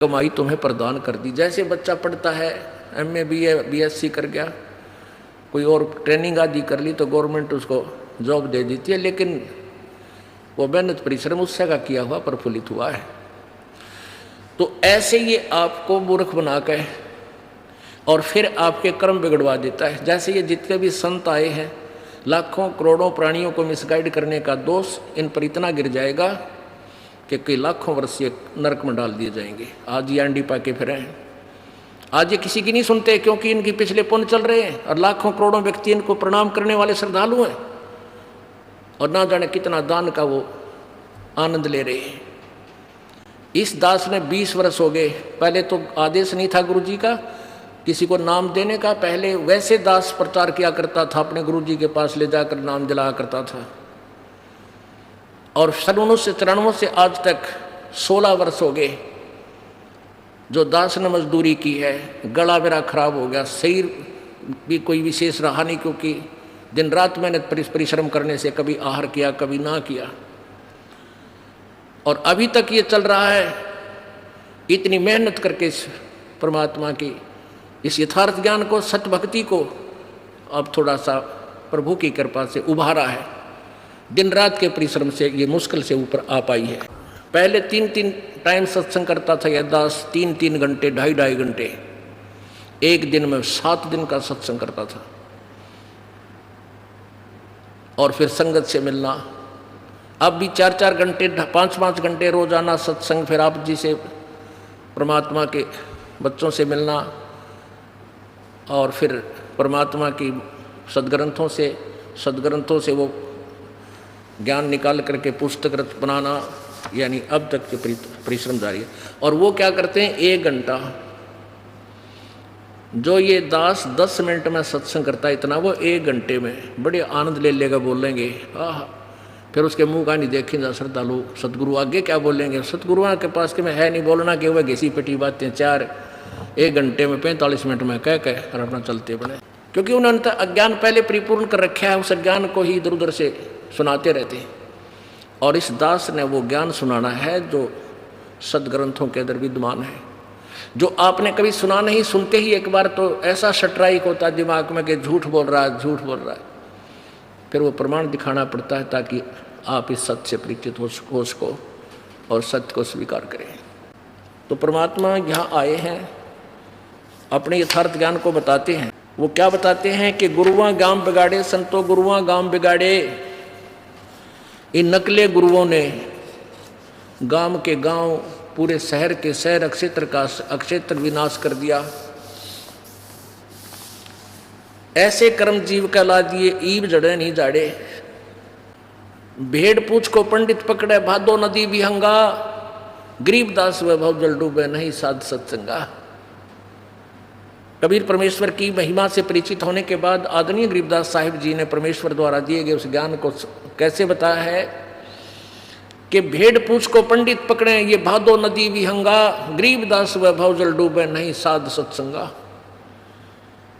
कमाई तुम्हें प्रदान कर दी। जैसे बच्चा पढ़ता है, MA BA BSc कर गया, कोई और ट्रेनिंग आदि कर ली तो गवर्नमेंट उसको जॉब दे देती है, लेकिन वो मेहनत परिश्रम उससे का किया हुआ प्रफुल्लित हुआ है। तो ऐसे ये आपको मूर्ख बना के और फिर आपके कर्म बिगड़वा देता है। जैसे ये जितने भी संत आए हैं, लाखों करोड़ों प्राणियों को मिसगाइड करने का दोष इन पर इतना गिर जाएगा कि कई लाखों वर्ष ये नरक में डाल दिए जाएंगे। आज ये अंडी पाके फिरे हैं, आज ये किसी की नहीं सुनते क्योंकि इनकी पिछले पुण्य चल रहे हैं और लाखों करोड़ों व्यक्ति इनको प्रणाम करने वाले श्रद्धालु हैं और ना जाने कितना दान का वो आनंद ले रहे हैं। इस दास ने 20 वर्ष हो गए, पहले तो आदेश नहीं था गुरुजी का किसी को नाम देने का, पहले वैसे दास प्रचार किया करता था, अपने गुरुजी के पास ले जाकर नाम जलाया करता था। और सन 1993 से आज तक 16 वर्ष हो गए जो दास ने मजदूरी की है। गला मेरा खराब हो गया, शरीर भी कोई विशेष रहा नहीं, क्योंकि दिन रात मैंने परिश्रम करने से कभी आहार किया कभी ना किया, और अभी तक ये चल रहा है। इतनी मेहनत करके इस परमात्मा की इस यथार्थ ज्ञान को, सत्य भक्ति को अब थोड़ा सा प्रभु की कृपा से उभारा है। दिन रात के परिश्रम से ये मुश्किल से ऊपर आ पाई है। पहले 3-3 टाइम सत्संग करता था यह दास, 3-3 घंटे 2.5 घंटे, एक दिन में 7 दिन का सत्संग करता था। और फिर संगत से मिलना, अब भी 4-4 घंटे 5-5 घंटे रोजाना सत्संग, फिर आप जी से परमात्मा के बच्चों से मिलना, और फिर परमात्मा की सदग्रंथों से वो ज्ञान निकाल करके पुस्तक बनाना, यानी अब तक के परिश्रम जारी है। और वो क्या करते हैं, 1 घंटा जो ये दास 10 मिनट में सत्संग करता है, इतना वो 1 घंटे में बड़े आनंद ले लेगा, बोलेंगे आह। फिर उसके मुंह का नहीं देखेंगे श्रद्धालु, सतगुरु आगे क्या बोलेंगे। सतगुरुओं के पास कि मैं है नहीं बोलना कि वह घिसी पिटी बातें 1 घंटे में 45 मिनट में कह और अपना चलते बने, क्योंकि उन्होंने अज्ञान पहले परिपूर्ण कर रखा है। उस अज्ञान को ही इधर उधर से सुनाते रहते हैं। और इस दास ने वो ज्ञान सुनाना है जो सदग्रंथों के अंदर विद्यमान है, जो आपने कभी सुना नहीं। सुनते ही एक बार तो ऐसा स्ट्राइक होता है दिमाग में कि झूठ बोल रहा है। फिर वो प्रमाण दिखाना पड़ता है ताकि आप इस सत्य से परिचित हो सको और सत्य को स्वीकार करें। तो परमात्मा यहाँ आए हैं, अपने यथार्थ ज्ञान को बताते हैं। वो क्या बताते हैं कि गुरुआं गांव बिगाड़े, संतो गुरुआं गांव बिगाड़े। इन नकले गुरुओं ने गांव के गांव, पूरे शहर के शहर, अक्षेत्र विनाश कर दिया। ऐसे कर्म जीव कहला दिए, ईब जड़े नहीं जाड़े। भेड़ पूछ को पंडित पकड़े, भादो नदी विहंगा। गरीबदास वैभव जल डूबे, नहीं साध सत्संगा। कबीर परमेश्वर की महिमा से परिचित होने के बाद आदरणीय गरीबदास साहिब जी ने परमेश्वर द्वारा दिए गए उस ज्ञान को कैसे बताया है कि भेड़ पूछ को पंडित पकड़े, ये भादो नदी विहंगा। गरीबदास वैभव जल डूबे, नहीं साध सत्संगा।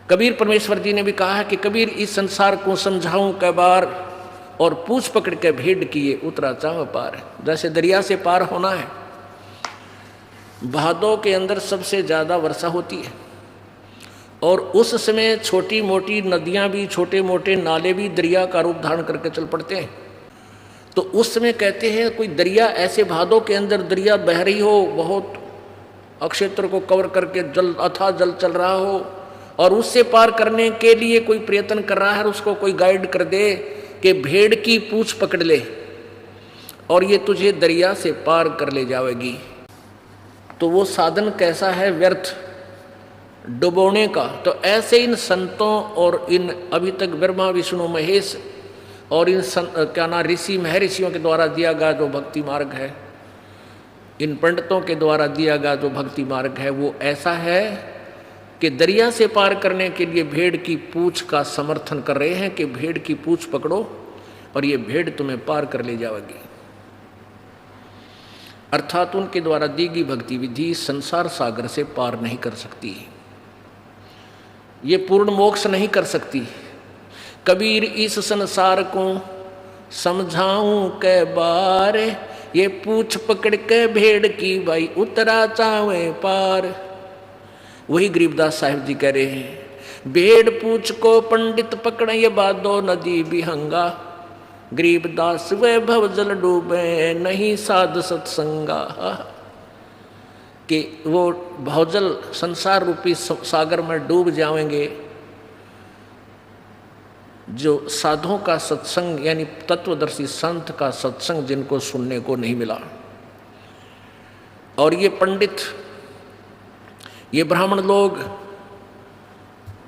कबीर परमेश्वर जी ने भी कहा है कि कबीर इस संसार को समझाऊं कै बार, और पूछ पकड़ के भेड़ किए उतरा चाह पार। जैसे दरिया से पार होना है, भादों के अंदर सबसे ज्यादा वर्षा होती है, और उस समय छोटी मोटी नदियां भी, छोटे मोटे नाले भी दरिया का रूप धारण करके चल पड़ते हैं। तो उस समय कहते हैं कोई दरिया, ऐसे भादों के अंदर दरिया बह रही हो, बहुत अक्षेत्र को कवर करके जल, अथाह जल चल रहा हो, और उससे पार करने के लिए कोई प्रयत्न कर रहा है, उसको कोई गाइड कर दे कि भेड़ की पूंछ पकड़ ले और ये तुझे दरिया से पार कर ले जाएगी। तो वो साधन कैसा है, व्यर्थ, डुबोने का। तो ऐसे इन संतों और इन अभी तक ब्रह्मा विष्णु महेश और इन क्या ना ऋषि महर्षियों के द्वारा दिया गया जो भक्ति मार्ग है, इन पंडितों के द्वारा दिया गया जो भक्ति मार्ग है, वो ऐसा है कि दरिया से पार करने के लिए भेड़ की पूंछ का समर्थन कर रहे हैं कि भेड़ की पूंछ पकड़ो और ये भेड़ तुम्हें पार कर ले जाएगी। अर्थात उनके द्वारा दी गई भक्ति विधि संसार सागर से पार नहीं कर सकती, ये पूर्ण मोक्ष नहीं कर सकती। कबीर इस संसार को समझाऊं कै बार, ये पूछ पकड़ के भेड़ की भाई उतरा चावे पार। वही गरीबदास साहिब जी कह रहे हैं, भेड़ पूछ को पंडित पकड़े ये बादो नदी बिहंगा, गरीबदास वे भवजल डूबे नहीं साध सत्संगा। कि वो भवजल संसार रूपी सागर में डूब जाएंगे जो साधुओं का सत्संग यानी तत्वदर्शी संत का सत्संग जिनको सुनने को नहीं मिला। और ये पंडित, ये ब्राह्मण लोग,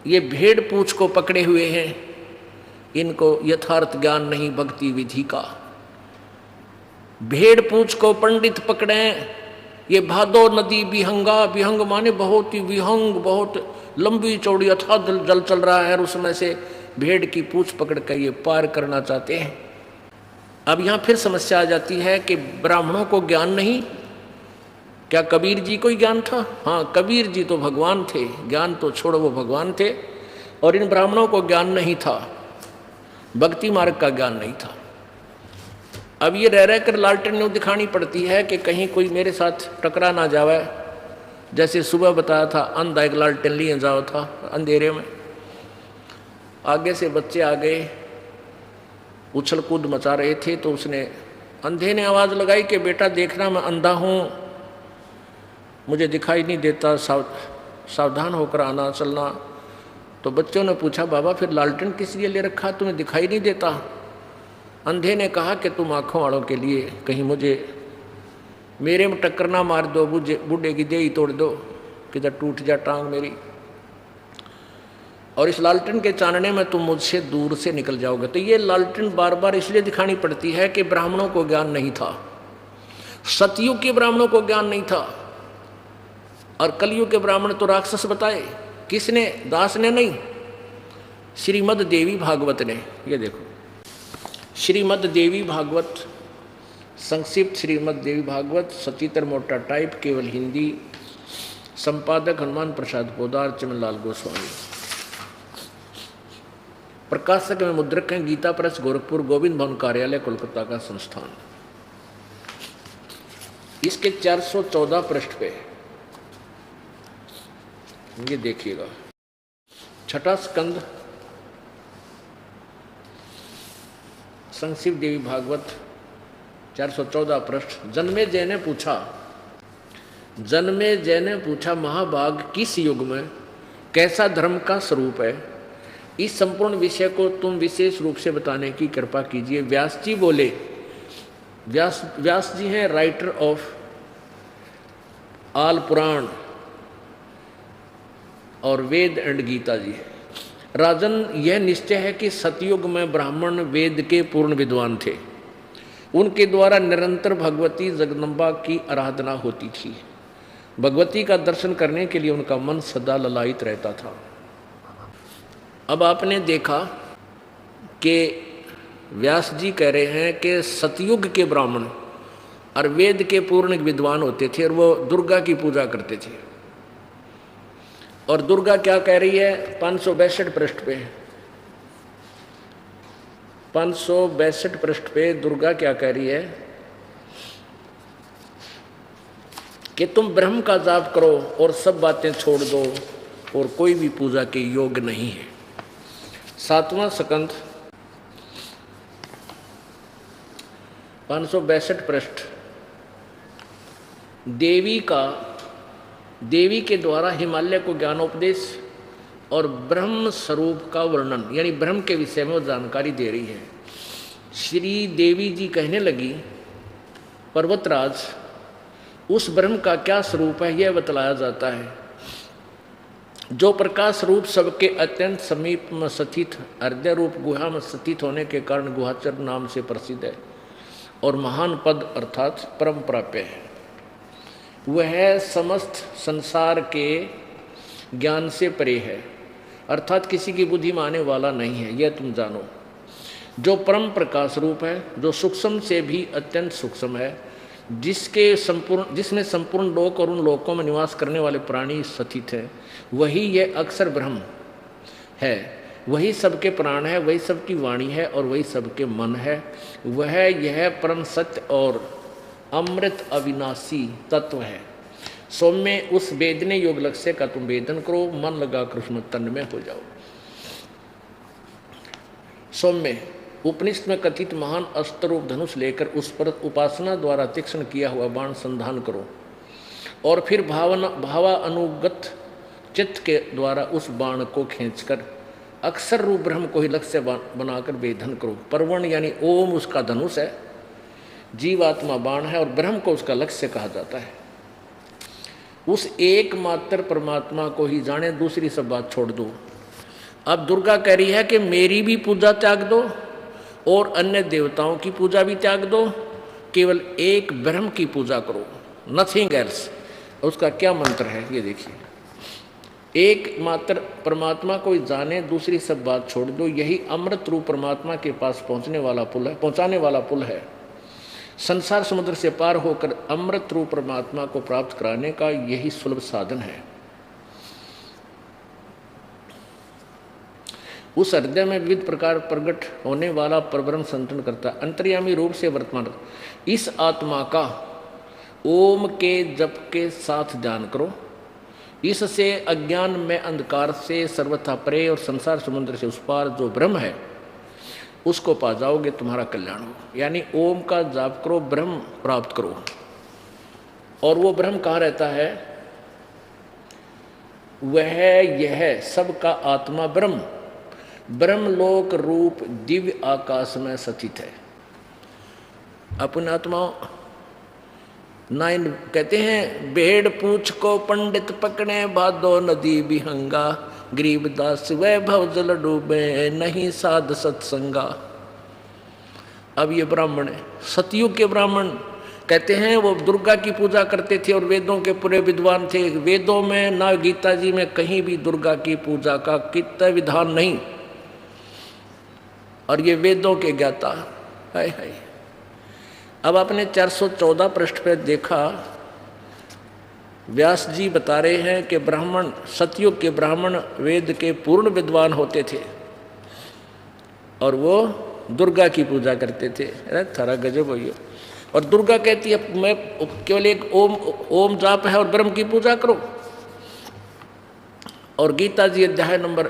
ये भेड़ पूछ को पकड़े हुए हैं, इनको यथार्थ ज्ञान नहीं भक्ति विधि का। भेड़ पूछ को पंडित पकड़े, ये भादो नदी विहंगा, विहंग माने बहुत ही विहंग, बहुत लंबी चौड़ी अथाह जल चल रहा है और उसमें से भेड़ की पूछ पकड़ कर ये पार करना चाहते हैं। अब यहाँ फिर समस्या आ जाती है कि ब्राह्मणों को ज्ञान नहीं, क्या कबीर जी को ही ज्ञान था? हाँ, कबीर जी तो भगवान थे, ज्ञान तो छोड़ो वो भगवान थे, और इन ब्राह्मणों को ज्ञान नहीं था, भक्ति मार्ग का ज्ञान नहीं था। अब ये रह कर लालटेन न्यू दिखानी पड़ती है कि कहीं कोई मेरे साथ टकरा ना जावे। जैसे सुबह बताया था, अंधा एक लालटेन लिए जाओ था अंधेरे में, आगे से बच्चे आ गए, उछल कूद मचा रहे थे, तो उसने अंधे ने आवाज़ लगाई कि बेटा देखना मैं अंधा हूँ, मुझे दिखाई नहीं देता, सावधान होकर आना चलना। तो बच्चों ने पूछा, बाबा फिर लालटेन किस लिए ले रखा, तुम्हें दिखाई नहीं देता? अंधे ने कहा कि तुम आँखों वालों के लिए कहीं मुझे मेरे में टक्कर ना मार दो, बूढ़े की देही तोड़ दो, किधर टूट जा टांग मेरी, और इस लालटेन के चानने में तुम मुझसे दूर से निकल जाओगे। तो ये लालटेन बार बार इसलिए दिखानी पड़ती है कि ब्राह्मणों को ज्ञान नहीं था, सतयुग के ब्राह्मणों को ज्ञान नहीं था, और कलयुग के ब्राह्मण तो राक्षस बताए। किसने? दास ने नहीं, श्रीमद देवी भागवत ने। ये देखो, श्रीमद देवी भागवत, संक्षिप्त श्रीमद देवी भागवत, सचित्र मोटा टाइप, केवल हिंदी, संपादक हनुमान प्रसाद पोदार, चमनलाल गोस्वामी, प्रकाशक में मुद्रक हैं गीता प्रेस, गोरखपुर, गोविंद भवन कार्यालय, कोलकाता का संस्थान। इसके 414 पृष्ठ पे ये देखिएगा, छठा स्कंद, संक्षिप्त देवी भागवत, 414 पृष्ठ। जन्मे जय ने पूछा, महाभाग किस युग में कैसा धर्म का स्वरूप है? इस संपूर्ण विषय को तुम विशेष रूप से बताने की कृपा कीजिए। व्यास जी बोले, व्यास जी हैं राइटर ऑफ आल पुराण और वेद एंड गीता जी। राजन, यह निश्चय है कि सतयुग में ब्राह्मण वेद के पूर्ण विद्वान थे, उनके द्वारा निरंतर भगवती जगदम्बा की आराधना होती थी, भगवती का दर्शन करने के लिए उनका मन सदा ललायित रहता था। अब आपने देखा कि व्यास जी कह रहे हैं कि सतयुग के ब्राह्मण और वेद के पूर्ण विद्वान होते थे और वो दुर्गा की पूजा करते थे। और दुर्गा क्या कह रही है? 562 पृष्ठ पे, 562 पृष्ठ पे दुर्गा क्या कह रही है कि तुम ब्रह्म का जाप करो और सब बातें छोड़ दो और कोई भी पूजा के योग नहीं है। 7वां स्कंद, 562 पृष्ठ, देवी के द्वारा हिमालय को ज्ञानोपदेश और ब्रह्म स्वरूप का वर्णन, यानी ब्रह्म के विषय में वो जानकारी दे रही है। श्री देवी जी कहने लगी, पर्वतराज, उस ब्रह्म का क्या स्वरूप है यह बतलाया जाता है, जो प्रकाश रूप सबके अत्यंत समीप में स्थित, हृदय रूप गुहा में स्थित होने के कारण गुहाचर नाम से प्रसिद्ध है और महान पद अर्थात परम प्राप्य है। वह समस्त संसार के ज्ञान से परे है, अर्थात किसी की बुद्धि माने वाला नहीं है, यह तुम जानो। जो परम प्रकाश रूप है, जो सूक्ष्म से भी अत्यंत सूक्ष्म है, जिसमें संपूर्ण लोक और उन लोकों में निवास करने वाले प्राणी स्थित हैं, वही यह अक्षर ब्रह्म है, वही सबके प्राण है, वही सबकी वाणी है और वही सबके मन है। वह यह परम सत्य और अमृत अविनाशी तत्व है। सौम्य उस वेदने योग लक्ष्य का तुम वेदन करो, मन लगा कर उसमें तन्मय हो जाओ। सौम्य उपनिषद में कथित महान अस्त्र रूप धनुष लेकर उस पर उपासना द्वारा तीक्ष्ण किया हुआ बाण संधान करो और फिर भावा अनुगत चित्त के द्वारा उस बाण को खींचकर अक्षर रूप ब्रह्म को ही लक्ष्य बनाकर वेधन करो। परवर्ण यानी ओम उसका धनुष है, जीवात्मा बाण है और ब्रह्म को उसका लक्ष्य कहा जाता है। उस एकमात्र परमात्मा को ही जाने, दूसरी सब बात छोड़ दो। अब दुर्गा कह रही है कि मेरी भी पूजा त्याग दो और अन्य देवताओं की पूजा भी त्याग दो, केवल एक ब्रह्म की पूजा करो, नथिंग एल्स। उसका क्या मंत्र है ये देखिए, एकमात्र परमात्मा को जाने, दूसरी सब बात छोड़ दो। यही अमृत रूप परमात्मा के पास पहुंचाने वाला पुल है। संसार समुद्र से पार होकर अमृत रूप परमात्मा को प्राप्त कराने का यही सुलभ साधन है। उस हृदय में विविध प्रकार प्रकट होने वाला परब्रह्म संतन करता, अंतर्यामी रूप से वर्तमान। इस आत्मा का ओम के जप के साथ ध्यान करो। इससे अज्ञान में अंधकार से सर्वथा परे और संसार समुद्र से उस पार जो ब्रह्म है उसको पा जाओगे, तुम्हारा कल्याण हो। यानी ओम का जाप करो, ब्रह्म प्राप्त करो। और वो ब्रह्म कहाँ रहता है? वह यह सबका आत्मा ब्रह्म ब्रह्मलोक रूप दिव्य आकाश में स्थित है। अपनी आत्मा नाइन कहते हैं, भेड़ पूछ को पंडित पकड़े, भादो नदी बिहंगा, गरीबदास वैभव जल डूबे, नहीं साध सत्संगा। अब ये ब्राह्मण है, सतयुग के ब्राह्मण कहते हैं, वो दुर्गा की पूजा करते थे और वेदों के पूरे विद्वान थे। वेदों में ना गीता जी में कहीं भी दुर्गा की पूजा का कितना विधान नहीं, और ये वेदों के ज्ञाता। हाय हाय। अब आपने 414 पृष्ठ पे देखा, व्यास जी बता रहे हैं कि ब्राह्मण, सतयुग के ब्राह्मण वेद के पूर्ण विद्वान होते थे और वो दुर्गा की पूजा करते थे। अरे थारा गजब हो। और दुर्गा कहती है मैं केवल एक ओम जाप है और ब्रह्म की पूजा करो। और गीता जी अध्याय नंबर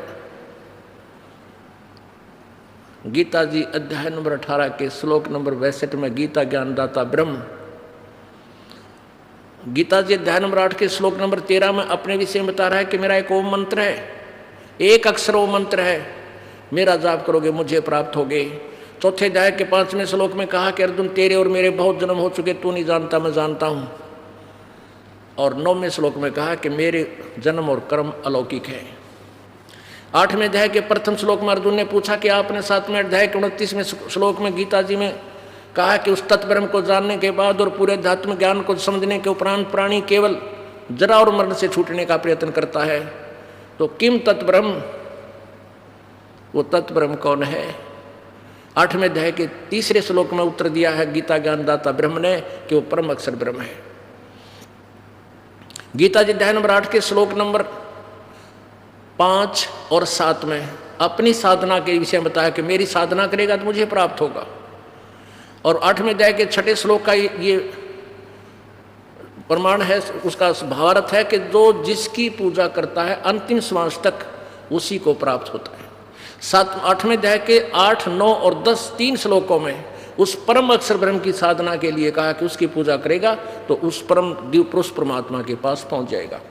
18 के श्लोक नंबर 62 में गीता ज्ञानदाता ब्रह्म, गीता जी अध्याय नंबर 8 के श्लोक नंबर 13 में अपने विषय में बता रहा है कि मेरा एक ओम मंत्र है, एक अक्षर ओम मंत्र है, मेरा जाप करोगे मुझे प्राप्त होगे। चौथे अध्याय के 5वें श्लोक में कहा कि अर्जुन तेरे और मेरे बहुत जन्म हो चुके, तू नहीं जानता मैं जानता हूँ। और 9वें श्लोक में कहा कि मेरे जन्म और कर्म अलौकिक है। 8वें अध्याय के प्रथम श्लोक में अर्जुन ने पूछा कि आपने 7वें अध्याय के 29वें श्लोक में गीता जी में कहा कि उस तत्व ब्रह्म को जानने के बाद और पूरे अध्यात्म ज्ञान को समझने के उपरांत प्राणी केवल जरा और मरण से छूटने का प्रयत्न करता है। तो किम तत्व ब्रह्म, वो तत्व ब्रह्म कौन है? 8वें अध्याय के 3रे श्लोक में उत्तर दिया है गीता ज्ञानदाता ब्रह्म ने कि वो परम अक्षर ब्रह्म है। गीता जी अध्याय नंबर 8 के श्लोक नंबर 5 और 7 में अपनी साधना के विषय में बताया कि मेरी साधना करेगा तो मुझे प्राप्त होगा। और 8वें अध्याय के 6ठे श्लोक का ये प्रमाण है, उसका भावार्थ है कि जो जिसकी पूजा करता है अंतिम श्वास तक उसी को प्राप्त होता है। 8वें अध्याय के 8, 9 और 10 3 श्लोकों में उस परम अक्षर ब्रह्म की साधना के लिए कहा कि उसकी पूजा करेगा तो उस परम दिव्य पुरुष परमात्मा के पास पहुंच जाएगा।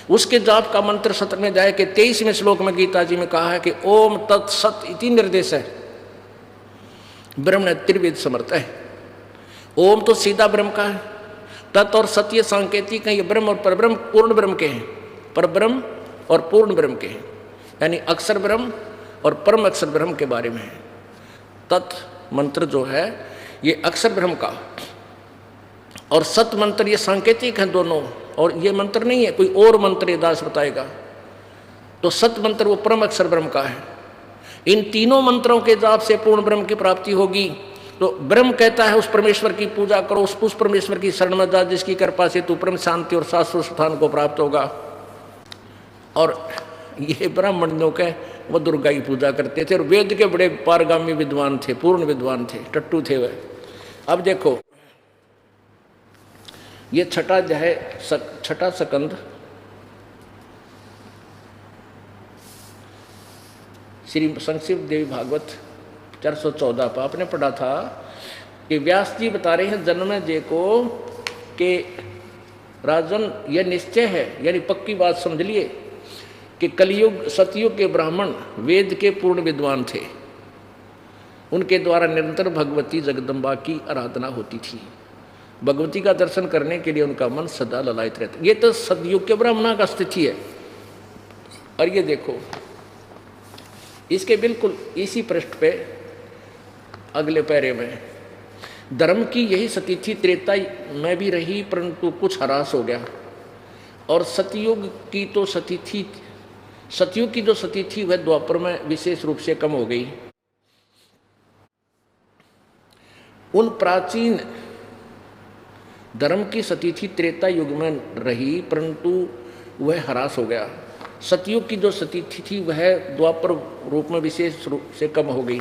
उसके जाप का मंत्र 17वें अध्याय के 23वें श्लोक में गीता जी में कहा है कि ओम तत्सत इति निर्देश है। ब्रह्म ने त्रिवेद समर्थ है। ओम तो सीधा ब्रह्म का है, तत् और सत्य सांकेतिक है। ये ब्रह्म और परब्रह्म पूर्ण ब्रह्म के हैं, परब्रह्म और पूर्ण ब्रह्म के हैं, यानी अक्षर ब्रह्म और परम अक्षर ब्रह्म के बारे में है। तत् मंत्र जो है ये अक्षर ब्रह्म का, और सत मंत्र ये सांकेतिक है दोनों, और ये मंत्र नहीं है कोई और मंत्र ये दास बताएगा। तो सत मंत्र वो परम अक्षर ब्रह्म का है। इन तीनों मंत्रों के जाप से पूर्ण ब्रह्म की प्राप्ति होगी। तो ब्रह्म कहता है उस परमेश्वर की पूजा करो, उस परमेश्वर की शरण में जा जिसकी कृपा से तू परम शांति और शाश्वत स्थान को प्राप्त होगा। और ये ब्राह्मणों के वो दुर्गा की पूजा करते थे और वेद के बड़े पारगामी विद्वान थे, पूर्ण विद्वान थे, टट्टू थे वह। अब देखो ये छठा अध्याय, छठा स्कंद श्री संक्षिप्त देवी भागवत 414 पर आपने पढ़ा था कि व्यास जी बता रहे हैं जन्मेजय को कि राजन यह निश्चय है, यानी पक्की बात समझ लिए कि कलयुग सतयुग के ब्राह्मण वेद के पूर्ण विद्वान थे, उनके द्वारा निरंतर भगवती जगदम्बा की आराधना होती थी, भगवती का दर्शन करने के लिए उनका मन सदा ललायित रहता। ये तो सतयुग के ब्राह्मणों का स्थिति है। और ये देखो इसके बिल्कुल इसी पृष्ठ पे अगले पैरे में धर्म की यही सती थी, त्रेता में भी रही परंतु कुछ ह्रास हो गया, और सतयुग की तो सती थी, सतयुग की जो सती थी वह द्वापर में विशेष रूप से कम हो गई। उन प्राचीन धर्म की सती थी त्रेता युग में रही परंतु वह ह्रास हो गया। सतयुग की जो सती थी वह द्वापर रूप में विशेष रूप से कम हो गई।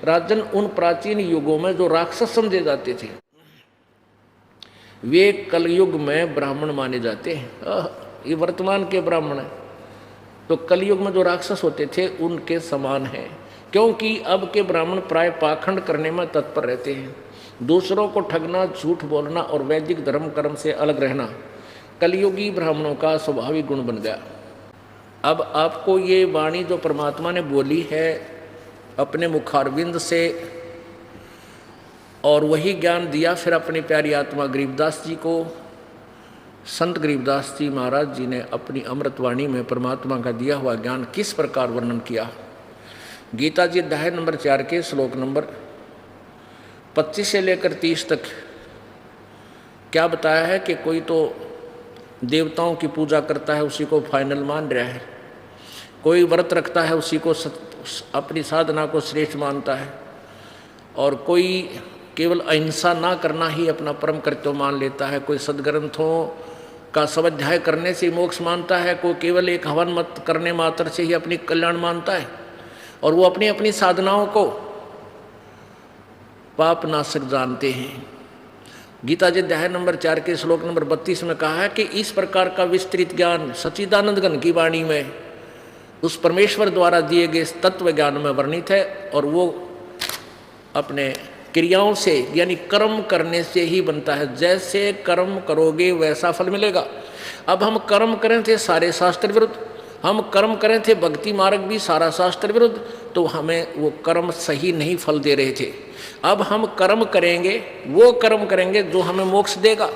राजन उन प्राचीन युगों में जो राक्षस समझे जाते थे वे कलयुग में ब्राह्मण माने जाते हैं। ये वर्तमान के ब्राह्मण हैं, तो कलयुग में जो राक्षस होते थे उनके समान हैं, क्योंकि अब के ब्राह्मण प्राय पाखंड करने में तत्पर रहते हैं। दूसरों को ठगना, झूठ बोलना और वैदिक धर्म कर्म से अलग रहना कलयुगी ब्राह्मणों का स्वाभाविक गुण बन गया। अब आपको ये वाणी जो परमात्मा ने बोली है अपने मुखारविंद से, और वही ज्ञान दिया फिर अपनी प्यारी आत्मा गरीबदास जी को, संत गरीबदास जी महाराज जी ने अपनी अमृतवाणी में परमात्मा का दिया हुआ ज्ञान किस प्रकार वर्णन किया। गीता जी अध्याय नंबर 4 के श्लोक नंबर 25 से लेकर 30 तक क्या बताया है कि कोई तो देवताओं की पूजा करता है उसी को फाइनल मान रहा है, कोई व्रत रखता है उसी को अपनी साधना को श्रेष्ठ मानता है, और कोई केवल अहिंसा ना करना ही अपना परम कर्तव्य मान लेता है, कोई सदग्रंथों का स्वाध्याय करने से मोक्ष मानता है, कोई केवल एक हवन मत करने मात्र से ही अपनी कल्याण मानता है, और वो अपनी अपनी साधनाओं को पाप नाशक जानते हैं। गीता जी अध्याय नंबर 4 के श्लोक नंबर 32 में कहा है कि इस प्रकार का विस्तृत ज्ञान सच्चिदानंद घन की वाणी में उस परमेश्वर द्वारा दिए गए तत्व ज्ञान में वर्णित है, और वो अपने क्रियाओं से यानी कर्म करने से ही बनता है। जैसे कर्म करोगे वैसा फल मिलेगा। अब हम कर्म करें थे सारे शास्त्र विरुद्ध, हम कर्म करें थे भक्ति मार्ग भी सारा शास्त्र विरुद्ध, तो हमें वो कर्म सही नहीं फल दे रहे थे। अब हम कर्म करेंगे, वो कर्म करेंगे जो हमें मोक्ष देगा।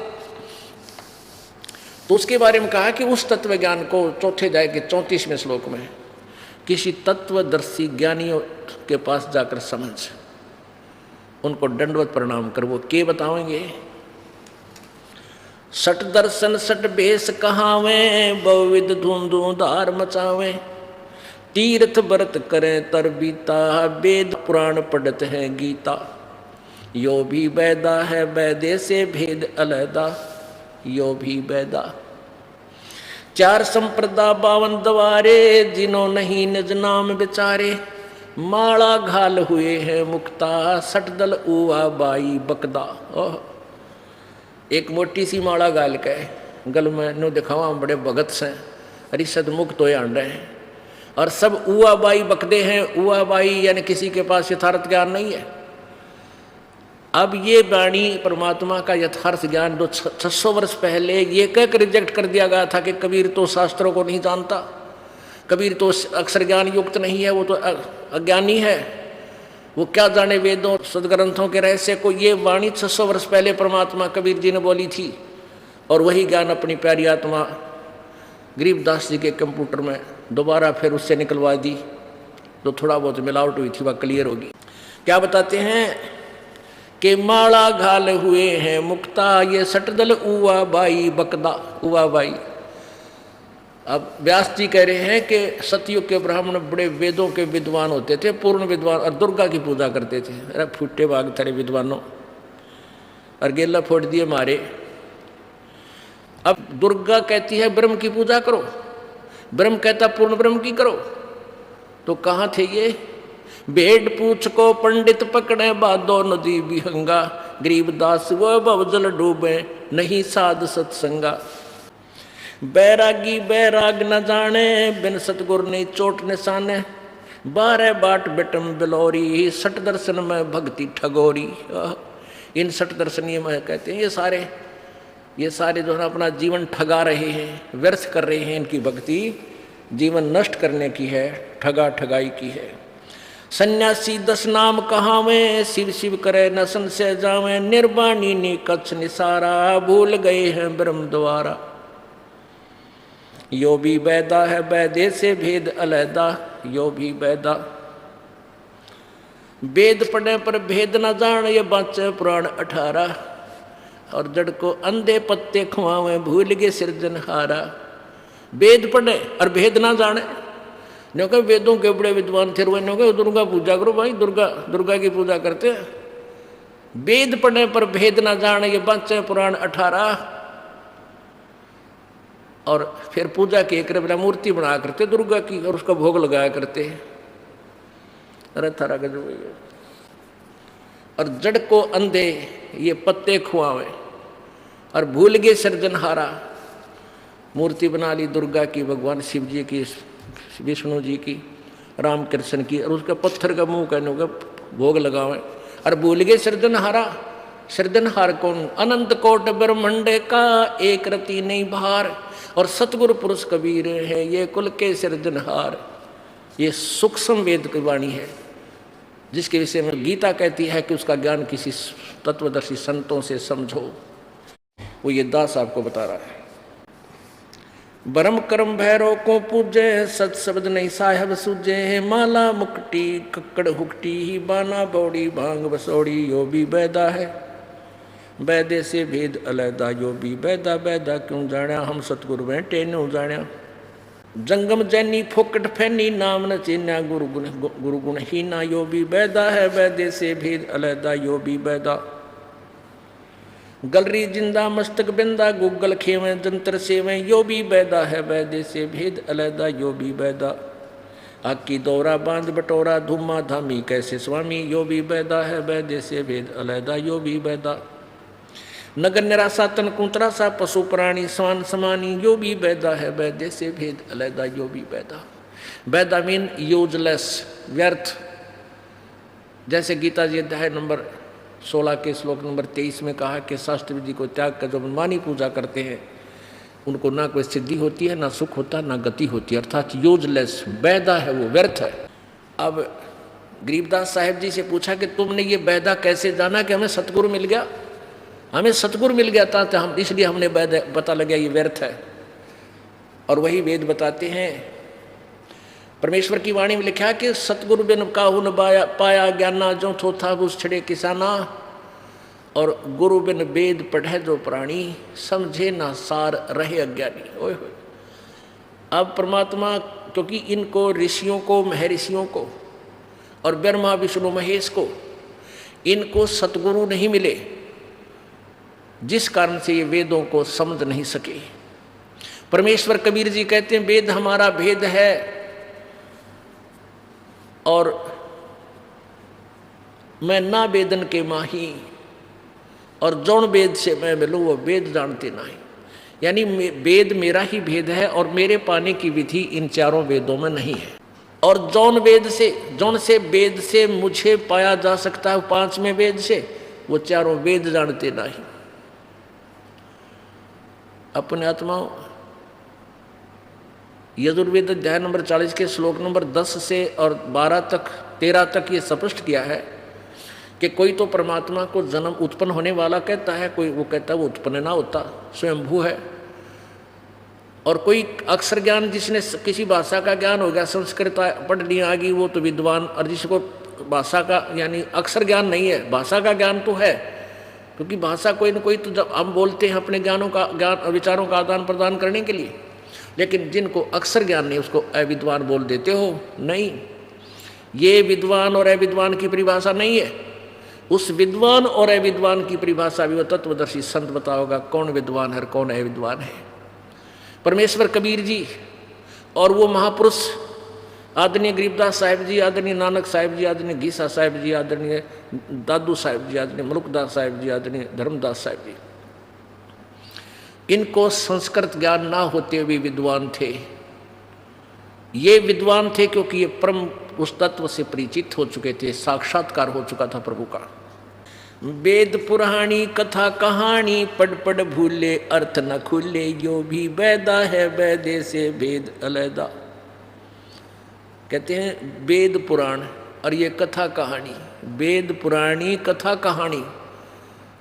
तो उसके बारे में कहा कि उस तत्व ज्ञान को चौथे अध्याय के 34वें श्लोक में किसी तत्वदर्शी ज्ञानियों के पास जाकर समझ, उनको दंडवत प्रणाम कर। वो के बताएंगे, सट दर्शन सट बेस कहावे, बहुविध धूम धार मचावे, तीर्थ व्रत करें तर बीता, वेद पुराण पढ़त है गीता, यो भी बैदा है बैदे से भेद अलहदा, यो भी बैदा। 4 संप्रदा 52 द्वारे, जिन्हों नहीं निज नाम विचारे, माला घाल हुए हैं मुक्ता, सट दल उवा बाई बकदा। एक मोटी सी माला गाल के गल में नो दिखावा बड़े भगत से हरिषद मुक्त हो आंड रहे हैं, और सब उआ बाई बकदे हैं। उआ बाई यानी किसी के पास यथार्थ ज्ञान नहीं है। अब ये वाणी परमात्मा का यथार्थ ज्ञान जो 600 वर्ष पहले ये कहकर रिजेक्ट कर दिया गया था कि कबीर तो शास्त्रों को नहीं जानता, कबीर तो अक्षर ज्ञान युक्त नहीं है, वो तो अज्ञानी है, वो क्या जाने वेदों सदग्रंथों के रहस्य को। ये वाणी 600 वर्ष पहले परमात्मा कबीर जी ने बोली थी, और वही ज्ञान अपनी प्यारी आत्मा गरीबदास जी के कंप्यूटर में दोबारा फिर उससे निकलवा दी। जो थोड़ा बहुत मिलावट हुई थी वह क्लियर होगी। क्या बताते हैं कि माला घाल हुए हैं मुक्ता, ये सटदल उवा बाई बकदा। उवा बाई, अब व्यास जी कह रहे हैं कि सतयुग के ब्राह्मण बड़े वेदों के विद्वान होते थे, पूर्ण विद्वान, और दुर्गा की पूजा करते थे। अरे फुट्टे भाग थारे विद्वानों, और गेला फोड़ दिए मारे। अब दुर्गा कहती है ब्रह्म की पूजा करो, ब्रह्म कहता पूर्ण ब्रह्म की करो। तो कहाँ थे ये? भेड़ पूछ को पंडित पकड़े, बादो नदी विहंगा, गरीबदास वो भवजल डूबे, नहीं साध सत्संगा। बैरागी बैराग न जाने, बिन सतगुर नहीं चोट निशाने। 12 बाट बिटम बिलोरी, सठ दर्शन में भक्ति ठगोरी। इन सठ दर्शनीय में कहते हैं ये सारे जो है अपना जीवन ठगा रहे हैं, व्यर्थ कर रहे हैं। इनकी भक्ति जीवन नष्ट करने की है, ठगा ठगाई की है। सन्यासी 10 नाम कहावे, शिव शिव करे न संशय जावे। निर्वाणी ने कच्छ निसारा, भूल गए हैं ब्रह्म द्वारा। यो भी बैदा है बैदे से भेद अलैदा, यो भी बैदा। वेद पढ़ने पर भेद न जान, ये बाँचे पुराण 18। और जड़ को अंधे पत्ते खुआवे, भूल गए सिरजनहारा। वेद पढ़े और भेद ना जाने, नो कहे वेदों के बड़े विद्वान थे, नो कहे दुर्गा पूजा करो भाई, दुर्गा की पूजा करते हैं। वेद पढ़ने पर भेद ना जाने, ये बाँचे पुराण 18। और फिर पूजा की एक मूर्ति बना करते दुर्गा की, और उसका भोग लगाया करते। अरे थारा गजब। और जड़ को अंधे ये पत्ते खुआवे, और भूल गए सृजनहारा। मूर्ति बना ली दुर्गा की, भगवान शिव जी की, विष्णु जी की, राम कृष्ण की, और उसका पत्थर का मुंह कहने का भोग लगावे, और भूल गए सृजनहारा। सृजनहार कौन? अनंत कोट ब्रह्मंडे का एक रति नहीं भार। और सतगुरु पुरुष कबीर है ये कुल के सृजनहार। ये सूक्ष्म वेद की वाणी है, जिसके विषय में गीता कहती है कि उसका ज्ञान किसी तत्वदर्शी संतों से समझो। वो ये दास आपको बता रहा है। बरम कर्म भैरव को पूजे, सत शब्द नहीं साहेब सूझे। माला मुक्टी कक्कड़ हुकटी ही, बाना बौड़ी भांग बसौड़ी। यो भी बैदा है बैदे से भेद अलैदा, यो भी बैदा बैदा क्यों जाण्या। हम सतगुरु बैठे न्यू जाण्या। जंगम जैनी फोकट फैनी, नाम न चीन्या गुरु गुण हीना। यो भी बैदा है बैदे से भेद अलैदा, यो भी बैदा। गलरी जिंदा मस्तक बिंदा, गूगल खेवें जंतर सेवें। यो भी बैदा है बैदे से भेद अलैदा, यो भी बैदा। आकी दौरा बांध बटोरा, धूमा धामी कैसे स्वामी। यो भी बैदा है बैदे से भेद अलैदा, यो भी बैदा। नगर निराशा तन कुंतरासा, पशु प्राणी स्वान समानी। यो भी बैदा है बैदे से भेद अलैदा, यो भी बैदा। बैदा मीन यूजलेस, व्यर्थ। जैसे गीता जी अध्याय नंबर 16 के श्लोक नंबर 23 में कहा कि शास्त्र विधि को त्याग कर जो मनमानी पूजा करते हैं, उनको ना कोई सिद्धि होती है, ना सुख होता, ना गति होती है। अर्थात यूजलेस, बैदा है, वो व्यर्थ है। अब गरीबदास साहेब जी से पूछा कि तुमने ये बैदा कैसे जाना कि हमें सतगुरु मिल गया? हमें सतगुरु मिल गया था, तो हम इसलिए हमने पता लगा ये व्यर्थ है। और वही वेद बताते हैं। परमेश्वर की वाणी में लिखा कि सतगुरु बिन काहू न पाया ज्ञाना, जो थो था उस छड़े किसाना। और गुरु बिन वेद पढ़े जो प्राणी, समझे ना सार रहे अज्ञानी। ओए होए। अब परमात्मा, क्योंकि इनको ऋषियों को, महर्षियों को और ब्रह्मा विष्णु महेश को, इनको सतगुरु नहीं मिले, जिस कारण से ये वेदों को समझ नहीं सके। परमेश्वर कबीर जी कहते हैं वेद हमारा भेद है, और मैं ना वेदन के माही। और जौन वेद से मैं मिलूँ वो वेद जानते नहीं। यानी वेद मेरा ही भेद है, और मेरे पाने की विधि इन चारों वेदों में नहीं है। और जौन से वेद से मुझे पाया जा सकता है, 5वें वेद से, वो चारों वेद जानते नहीं। अपने आत्माओं, यजुर्वेद अध्याय नंबर 40 के श्लोक नंबर 10 से और 13 तक ये स्पष्ट किया है कि कोई तो परमात्मा को जन्म उत्पन्न होने वाला कहता है, कोई वो कहता है वो उत्पन्न ना होता, स्वयंभू है। और कोई अक्षर ज्ञान, जिसने किसी भाषा का ज्ञान हो गया, संस्कृत पढ़ लिया आ गई, वो तो विद्वान। और जिसको भाषा का यानी अक्षर ज्ञान नहीं है, भाषा का ज्ञान तो है, क्योंकि भाषा कोई न कोई तो जब हम बोलते हैं अपने ज्ञान विचारों का आदान प्रदान करने के लिए। लेकिन जिनको अक्षर ज्ञान नहीं, उसको अविद्वान बोल देते हो। नहीं, ये विद्वान और अविद्वान की परिभाषा नहीं है। उस विद्वान और अविद्वान की परिभाषा भी वो तत्वदर्शी संत बताओगा कौन विद्वान है और कौन अविद्वान है। परमेश्वर कबीर जी और वो महापुरुष आदरणीय गरीबदास साहिब जी, आदरणीय नानक साहिब जी, आदरणीय घीसा साहिब जी, आदरणीय दादू साहिब जी, आदरणीय मलुकदास साहिब जी, आदरणीय धर्मदास साहिब जी, इनको संस्कृत ज्ञान ना होते हुए विद्वान थे। ये विद्वान थे क्योंकि ये परम उस तत्व से परिचित हो चुके थे, साक्षात्कार हो चुका था प्रभु का। वेद पुराणी कथा कहानी पढ़ पढ़ भूले अर्थ न खुले, यो भी वेदा है वेदे से वेद अलैदा। कहते हैं वेद पुराण और ये कथा कहानी, वेद पुराणी कथा कहानी।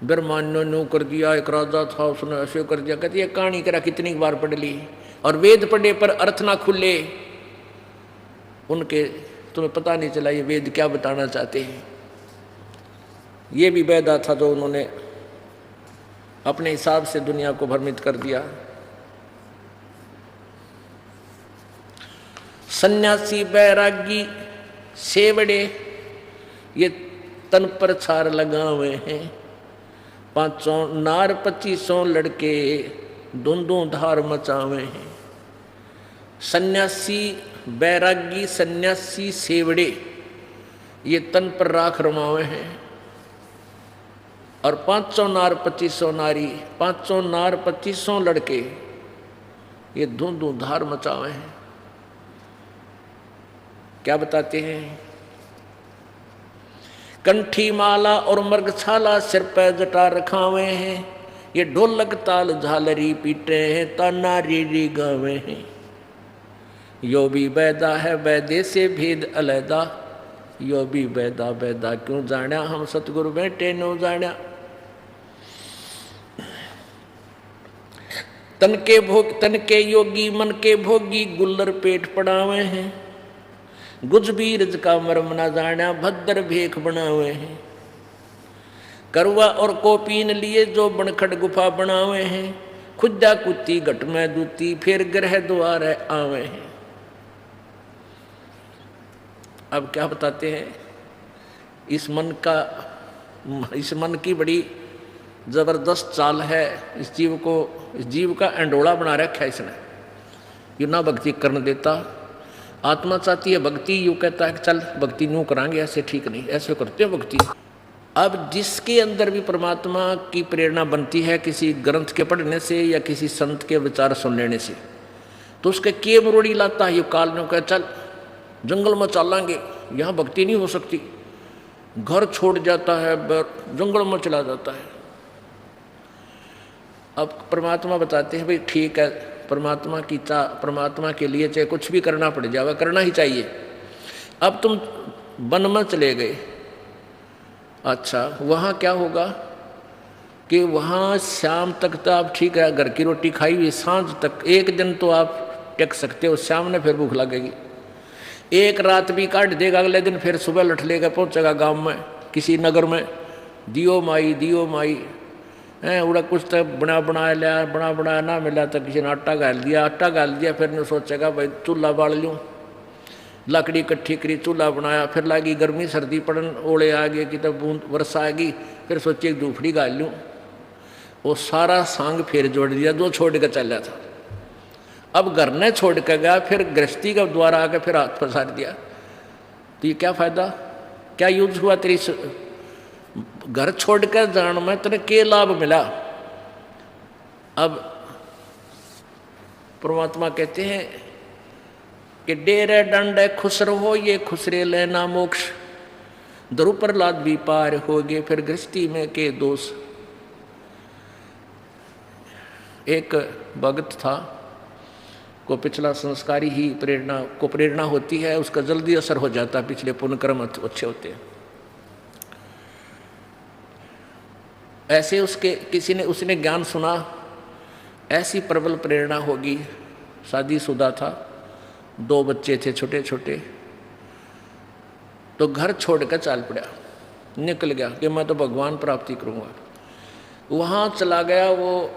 ब्रह्मांड ने कर दिया, एक राजा था उसने ऐसे कर दिया। कहते ये कहानी करा कितनी बार पढ़ ली, और वेद पढ़े पर अर्थ ना खुले उनके, तुम्हें पता नहीं चला ये वेद क्या बताना चाहते हैं। ये भी वेदा था जो उन्होंने अपने हिसाब से दुनिया को भ्रमित कर दिया। सन्यासी बैरागी सेवड़े ये तन पर छार लगावे हैं, 500 नार 2500 लड़के धुंधों धार मचावे हैं। सन्यासी बैरागी सन्यासी सेवड़े ये तन पर राख रमावे हैं, और 500 नार 2500 नारी, 500 नार 2500 लड़के ये धुंधों धार मचावे हैं। क्या बताते हैं? कंठी माला और मृगछाला सिर पर जटा रखावे हैं, ये ढोलक ताल झालरी पीटे हैं, ताना रीरी गावे हैं। यो भी बैदा है वैदे से भेद अलैदा, यो भी बैदा बैदा क्यों जाण्या, हम सतगुरु बैठे नो जाण्या। तन के योगी मन के भोगी, गुल्लर पेट पड़ावे हैं, गुज बीरज का मर्म न जाण्या, भद्र भेख बनावे हैं। करवा और कोपीन लिए जो बनखड़ गुफा बनावे हैं, खुदा कुत्ती घट में दूती, फिर ग्रह द्वार आवे हैं। अब क्या बताते हैं? इस मन की बड़ी जबरदस्त चाल है। इस जीव का अंडोला बना रखा है इसने, ये ना भक्ति करने देता। आत्मा चाहती है भक्ति, यूँ कहता है कि चल भक्ति यूँ कराएंगे, ऐसे ठीक नहीं, ऐसे करते हो भक्ति। अब जिसके अंदर भी परमात्मा की प्रेरणा बनती है किसी ग्रंथ के पढ़ने से या किसी संत के विचार सुन लेने से, तो उसके के मरोड़ी लाता है, ये काल में कह चल जंगल में चलाएंगे, यहाँ भक्ति नहीं हो सकती। घर छोड़ जाता है, जंगल में चला जाता है। अब परमात्मा बताते हैं भाई ठीक है, परमात्मा के लिए चाहे कुछ भी करना पड़ जाएगा, करना ही चाहिए। अब तुम वन में चले गए, अच्छा वहाँ क्या होगा कि वहाँ शाम तक तो आप ठीक है, घर की रोटी खाई हुई, सांझ तक एक दिन तो आप टेक सकते हो, शाम ने फिर भूख लगेगी। एक रात भी काट देगा, अगले दिन फिर सुबह लौट लेगा, पहुँचेगा गाँव में किसी नगर में, दियो माई हैं उड़ा कुछ तो बना बनाया ना मिला तो किसी ने आटा गाल दिया, फिर ने सोचेगा भाई चूल्हा बाल लूँ, लकड़ी इकट्ठी करी, चूल्हा बनाया, फिर लगी गर्मी सर्दी पड़न, ओले आ गए कि तब बूंद वर्षा आ गई, फिर सोचे दूफड़ी गाल लूँ। वो सारा सांग फिर जोड़ दिया जो छोड़ कर चल था। अब घर ने छोड़ कर गया, फिर गृहस्थी का द्वारा आकर फिर हाथ फंसार दिया, तो ये क्या फायदा, क्या यूज हुआ तेरी घर छोड़कर जान में तेरे के लाभ मिला। अब परमात्मा कहते हैं कि डेरे डंडे खुसर हो, ये खुसरे लेना मोक्ष, द्रु प्रहलाद भी पार हो गए, फिर गृहस्थी में के दोष। एक भगत था को पिछला संस्कारी ही प्रेरणा होती है, उसका जल्दी असर हो जाता है, पिछले पुण्य कर्म अच्छे होते हैं। ऐसे उसने ज्ञान सुना, ऐसी प्रबल प्रेरणा होगी। शादीशुदा था, 2 बच्चे थे छोटे छोटे, तो घर छोड़कर चाल पड़ा, निकल गया कि मैं तो भगवान प्राप्ति करूंगा। वहां चला गया, वो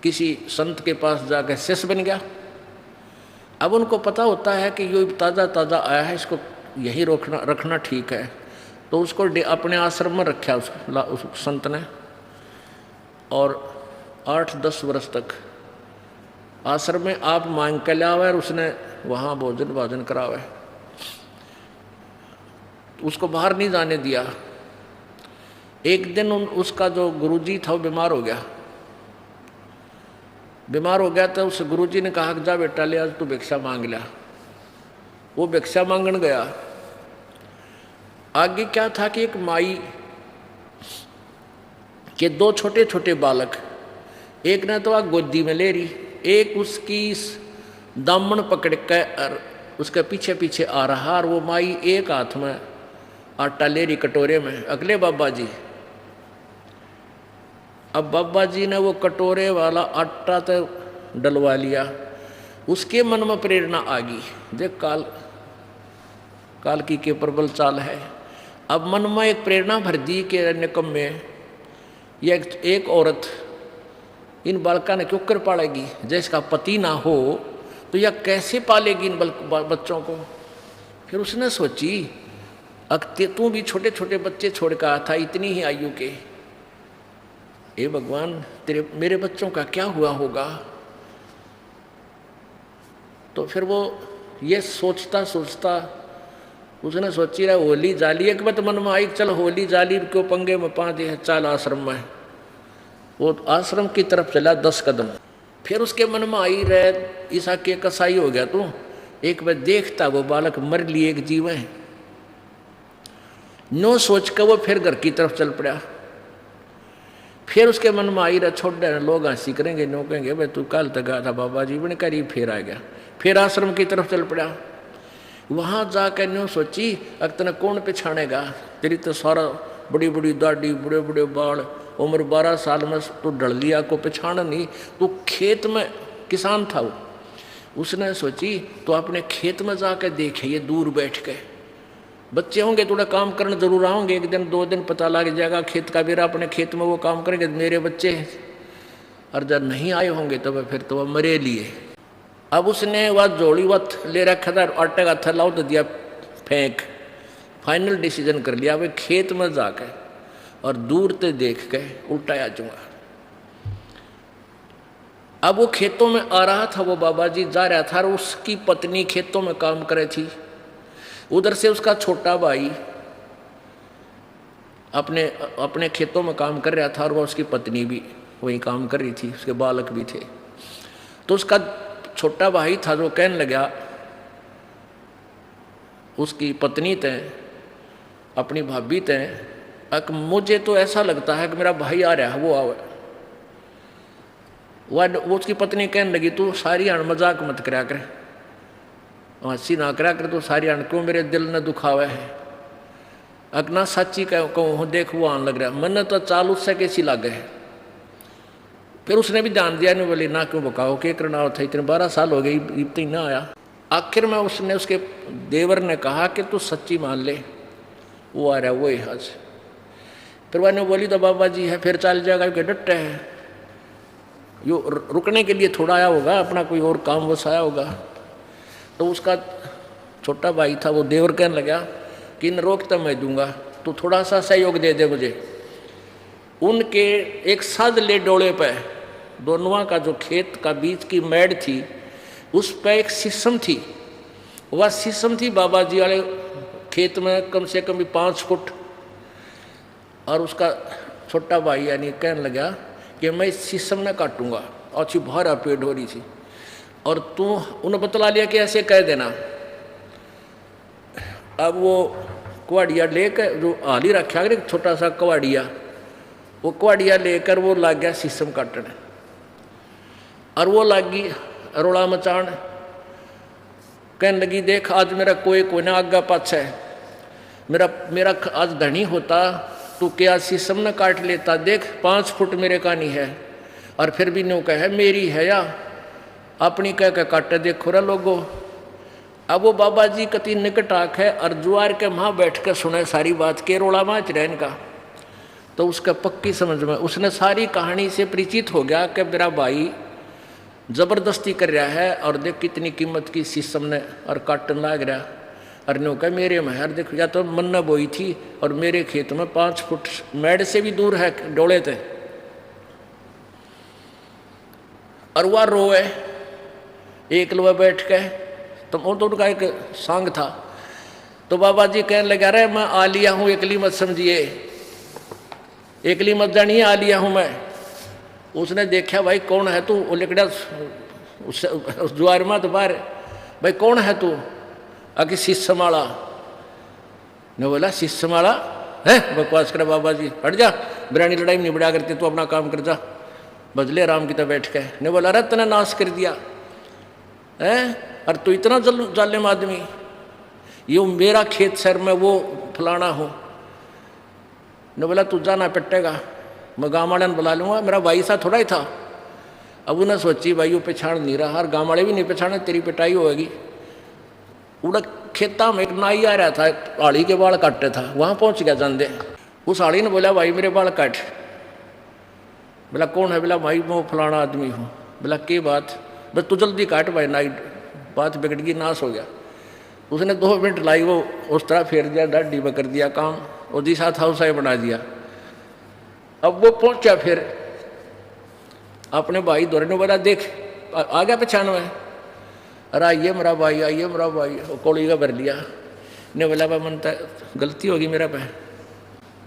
किसी संत के पास जाकर शिष्य बन गया। अब उनको पता होता है कि ये ताज़ा ताज़ा आया है, इसको यही रखना ठीक है, तो उसको अपने आश्रम में रखा उस संत ने, और 8-10 वर्ष तक आश्रम में आप मांग के लिया हुआ है, और उसने वहाँ भोजन करावा है, उसको बाहर नहीं जाने दिया। एक दिन उसका जो गुरुजी था वो बीमार हो गया। बीमार हो गया तो उस गुरुजी ने कहा जा बेटा ले आज तू भिक्षा मांग लिया। वो भिक्षा मांगने गया। आगे क्या था कि एक माई के दो छोटे छोटे बालक, एक ने तो आ गोदी में ले रही, एक उसकी दामन पकड़ के और उसके पीछे पीछे आ रहा, और वो माई एक हाथ में आटा ले रही कटोरे में, अगले बाबा जी। अब बाबा जी ने वो कटोरे वाला आटा तो डलवा लिया, उसके मन में प्रेरणा आ गई, देख काल की के प्रबल चाल है। अब मन में एक प्रेरणा भर दी कि निकम में ये एक औरत इन बालका ने क्यों कर पालेगी, जिसका पति ना हो तो यह कैसे पालेगी इन बच्चों को। फिर उसने सोची अक्ते तू भी छोटे छोटे बच्चे छोड़ कर आया था इतनी ही आयु के, ए भगवान तेरे मेरे बच्चों का क्या हुआ होगा। तो फिर वो ये सोचता सोचता उसने सोची रहा होली जाली, एक बात मन में आई चल होली जाली क्यों पंगे में पा दे, चल आश्रम में। वो आश्रम की तरफ चला 10 कदम। फिर उसके मन में आई रहे ईसा के कसाई हो गया तू, एक बार देखता वो बालक मर लिए एक जीव है, नो सोच कर वो फिर घर की तरफ चल पड़ा। फिर उसके मन में आई रहा छोड़ दे लोग हंसी करेंगे, नो कहेंगे भाई तू कल तक गया था बाबा जी बन कर, फिर आ गया। फिर आश्रम की तरफ चल पड़ा। वहां जाकर न्यू सोची अब तना कौन पछाड़ेगा, तेरी तो सारा बड़ी बड़ी दाढ़ी बड़े बड़े बाल, उम्र 12 साल में तू डल लिया, को पछाड़ नहीं। तू खेत में किसान था वो, उसने सोची तो अपने खेत में जाकर देखे, ये दूर बैठ के बच्चे होंगे थोड़ा काम करने जरूर आओगे, एक दिन 2 दिन पता लग जाएगा खेत का बेरा, अपने खेत में वो काम करेंगे मेरे बच्चे हैं, और जब नहीं आए होंगे तो फिर तो वह मरे लिए। अब उसने वह जोड़ी वत ले रखा था, आटे का थैला तो दिया फेंक, फाइनल डिसीजन कर लिया भाई खेत में जाकर और दूर से देख के उल्टाया जाऊंगा। अब वो खेतों में आ रहा था, वो बाबा जी जा रहा था और उसकी पत्नी खेतों में काम करे थी। उधर से उसका छोटा भाई अपने खेतों में काम कर रहा था और वह उसकी पत्नी भी वही काम कर रही थी, उसके बालक भी थे। तो उसका छोटा भाई था जो कहने लगा उसकी पत्नी ते, अपनी भाभी ते, मुझे तो ऐसा लगता है कि मेरा भाई आ रहा है, वो आवे। वो उसकी पत्नी कहने लगी तू सारी अण मजाक मत करा कर, हंसी ना करा कर, तो सारी अण क्यों मेरे दिल ने दुखावे है। अगना सच्ची कहूँ देख वो आने लग रहा, मन तो चाल उससे कैसी लागे है। फिर उसने भी ध्यान दिया, नहीं बोली ना क्यों बकाओ के करना था, इतने 12 साल हो गए इब तक ना आया। आखिर में उसने उसके देवर ने कहा कि तू सच्ची मान ले वो आ रहा है, वो ही आज। फिर वह ने बोली तो बाबा जी है, फिर चल जाएगा कि डटे है, यो रुकने के लिए थोड़ा आया होगा, अपना कोई और काम बस आया होगा। तो उसका छोटा भाई था वो देवर कहने लगा कि इन रोकता मैं दूंगा, तू थोड़ा सा सहयोग दे दे मुझे। उनके एक साध ले डोले पे दोनों का जो खेत का बीच की मैड थी उस पर एक शीशम थी, वह शीशम थी बाबा जी वाले खेत में कम से कम 5 फुट। और उसका छोटा भाई यानी कहने लगा कि मैं इस शीशम ने काटूंगा, अच्छी भारा पेड़ हो रही थी, और तू उन्हें बतला लिया कि ऐसे कह देना। अब वो कुआड़िया लेकर जो हाल ही रखा गया छोटा सा कुआड़िया, वो कुआड़िया लेकर वो लग गया शीशम काटने, और वो लगी रोड़ा मचान, कहने लगी देख आज मेरा कोई ना आगा पाछा है, मेरा आज धनी होता तू क्या शीशम न काट लेता, देख 5 फुट मेरे कानी है, और फिर भी न्यू कहे मेरी है या अपनी कह के काटे देखो रे लोगो। अब वो बाबा जी कति निकट आँख है और जुआर के वहाँ बैठ कर सुने सारी बात के रोड़ा माच रहन का। तो उसका पक्की समझ में उसने सारी कहानी से परिचित हो गया कि मेरा भाई जबरदस्ती कर रहा है, और देख कितनी कीमत की शीशम ने और काटन लाग रहा, और न्यू कह मेरे में यार देख या तो मन्ना बोई थी और मेरे खेत में 5 फुट मैड से भी दूर है डोले थे। और वह रोए एक लवा बैठ के, तो वो तो उनका एक सांग था। तो बाबा जी कहने लगा रहे मैं आ लिया हूँ एकली मत समझिए, एकली मत जानी आ लिया हूँ मैं। उसने देखा भाई कौन है तू, वो लिकड़ा उस जुआर में तो बाहर, भाई कौन है तू? आगे शिष्यमाला ने बोला शिष्यमाला है, बकवास करे बाबा जी, हट जा, बिरानी लड़ाई में नहीं बढ़ा करते, तू अपना काम कर जा, बजले राम की तो बैठ के। ने बोला अरे तने नाश कर दिया है, और तू इतना जालिम आदमी, ये मेरा खेत शहर में वो फलाना हो। ने बोला तू जाना पिटेगा, मैं गाँव वाले ने बुला लूँगा, मेरा भाई सा थोड़ा ही था। अब उन्हें सोची भाई वो पहचान नहीं रहा, और गाँव वाले भी नहीं पहचाने, तेरी पिटाई होगी। उड़ा खेता में एक नाई आ रहा था, आड़ी के बाल काटते था, वहाँ पहुँच गया जानदे। उस आड़ी ने बोला भाई मेरे बाल काट। बोला कौन है? बोला भाई मैं फलाना आदमी हूँ। बोला की बात? बस तू जल्दी काट भाई, नाई बात बिगड़ गई, नाश हो गया। उसने 2 मिनट लाई, वो उस तरह फेर दिया, डाडी में कर दिया काम, और जिसा था उसा ही बना दिया। अब वो पहुंचा फिर अपने भाई दौरे ने, बोला देख आ गया पहचान में? अरे आइए मेरा भाई, आइए मेरा भाई, कोड़ी का भर लिया। ने बोला भाई मन तो गलती होगी मेरा पे।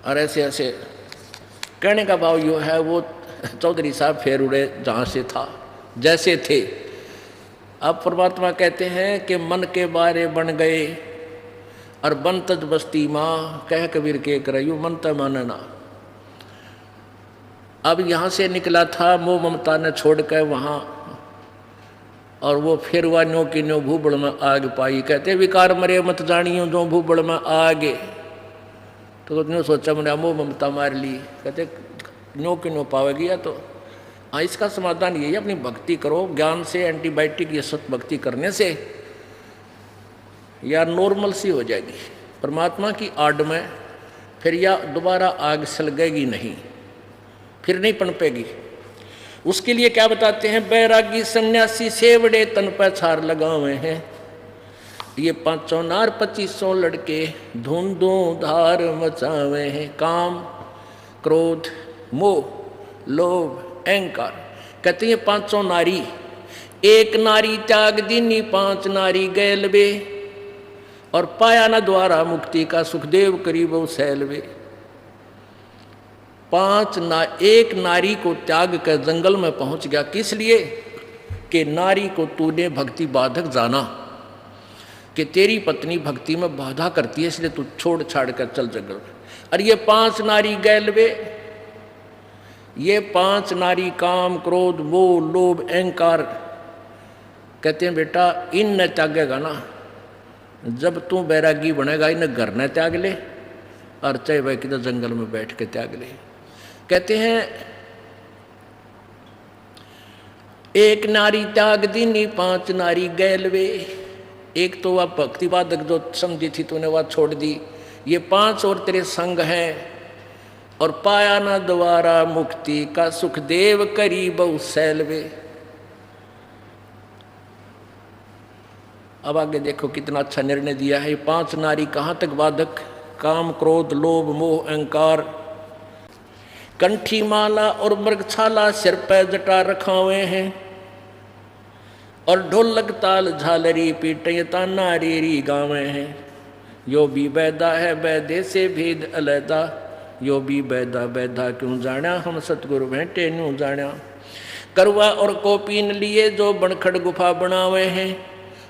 और ऐसे ऐसे कहने का भाव यो है, वो चौधरी साहब फेर उड़े जहाँ से था जैसे थे। अब परमात्मा कहते हैं कि मन के बारे बन गए, और बन तज बस्ती माँ, कह कबीर के करयू मन त मानना। अब यहाँ से निकला था, मोह ममता ने छोड़ कर वहाँ, और वो फिर हुआ न्यो की न्यो भूबड़ में आग पाई। कहते विकार मरे मत जानियो जो भूबड़ में आगे। तो न्यो सोचा मैंने मोह ममता मार ली। कहते न्यो की न्यो पावेगी। या तो हाँ, इसका समाधान यही है, अपनी भक्ति करो ज्ञान से, एंटीबायोटिक ये सत भक्ति करने से या नॉर्मल सी हो जाएगी परमात्मा की आड़ में। फिर या दोबारा आग सलगेगी नहीं, फिर नहीं पनपेगी। उसके लिए क्या बताते हैं, बैरागी सन्यासी सेवड़े तन पर छार लगावे हैं। ये 500 नार 2500 लड़के धुंधों धार मचावे हैं। काम क्रोध मोह लोभ अहंकार, कहते हैं 500 नारी, एक नारी त्याग दीनी 5 नारी गैलवे, और पाया न द्वारा मुक्ति का सुखदेव करीब सैलवे। एक नारी को त्याग कर जंगल में पहुंच गया। किस लिए? कि नारी को तूने भक्ति बाधक जाना, कि तेरी पत्नी भक्ति में बाधा करती है, इसलिए तू छोड़ छाड़ कर चल जंगल में। और ये 5 नारी गैलवे, ये 5 नारी काम क्रोध मोह लोभ अहंकार, कहते हैं बेटा इन न त्यागेगा ना, जब तू बैरागी बनेगा इन घर न त्याग ले, और चाहे वह किधर जंगल में बैठ के त्याग ले। कहते हैं एक नारी त्याग दीनी 5 नारी गैलवे। एक तो वह भक्ति बाधक जो समझी थी तूने वह छोड़ दी, ये 5 और तेरे संग हैं, और पाया ना द्वारा मुक्ति का सुखदेव करीब सैलवे। अब आगे देखो कितना अच्छा निर्णय दिया है। 5 नारी कहाँ तक बाधक, काम क्रोध लोभ मोह अहंकार, कंठी माला और मृगछाला सिर पर जटा रखावे हैं, और ढोलक ताल झालरी पीटे ताना रेरी गावे हैं। यो भी बैदा है बैदे से भेद अलैदा, यो भी बैदा बैदा क्यों जाना, हम सतगुरु भेंटे न्यू जाना। करवा और कोपीन लिए जो बनखड़ गुफा बनावे हैं,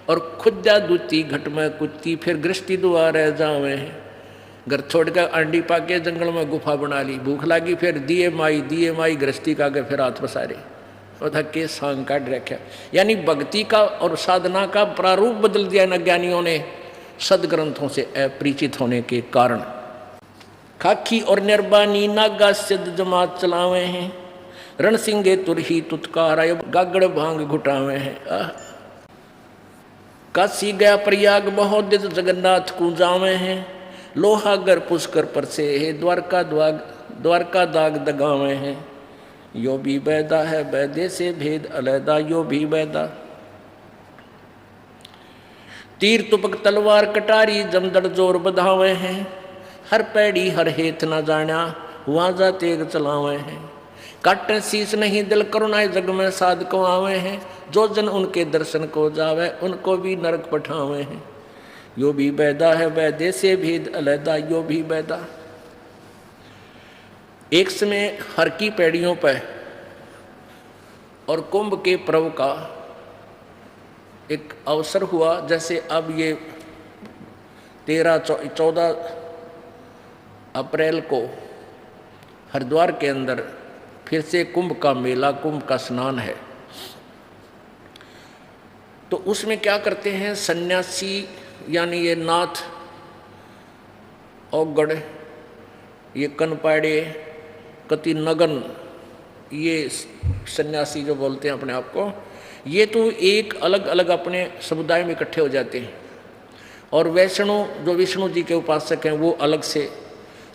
और खुदा दूती घट में कुत्ती फिर गृष्टि द्वारे जावे हैं। घर छोड़कर अंडी पाके जंगल में गुफा बना ली, भूख लगी फिर दिए माई गृहस्थी का के फिर हाथ पसारे, और के सांग काट रखा। यानी भक्ति का और साधना का प्रारूप बदल दिया न ज्ञानियों ने, सदग्रंथों से अपरिचित होने के कारण। खाकी और निर्बानी नागा सिद्ध जमात चलावे हैं, रणसिंगे तुरही तुतकारा गागड़ भांग घुटावे हैं। काशी गया प्रयाग महोदित जगन्नाथ को जावे हैं, लोहागर पुष्कर पर से है द्वारका दाग दगावे हैं। यो भी बैदा है बैदे से भेद अलैदा, यो भी बैदा। तीर तुपक तलवार कटारी जमदड़ जोर बधावे हैं, हर पैड़ी हर हेत न जाना वहाँ जा तेग चलावे हैं। काटे शीस नहीं दिल करुणाए जग में साध को आवे हैं, जो जन उनके दर्शन को जावे उनको भी नरक पठावे हैं। यो भी बैदा है बैदे से भेद अलैदा, यो भी बैदा। एक समय हर की पैड़ियों पर और कुंभ के पर्व का एक अवसर हुआ। जैसे अब ये 14 अप्रैल को हरिद्वार के अंदर फिर से कुंभ का मेला, कुंभ का स्नान है। तो उसमें क्या करते हैं, सन्यासी यानी ये नाथ, औगड़, ये कनपाड़े, कति नगन, ये सन्यासी जो बोलते हैं अपने आप को, ये तो एक अलग अलग अपने समुदाय में इकट्ठे हो जाते हैं। और वैष्णव जो विष्णु जी के उपासक हैं वो अलग से।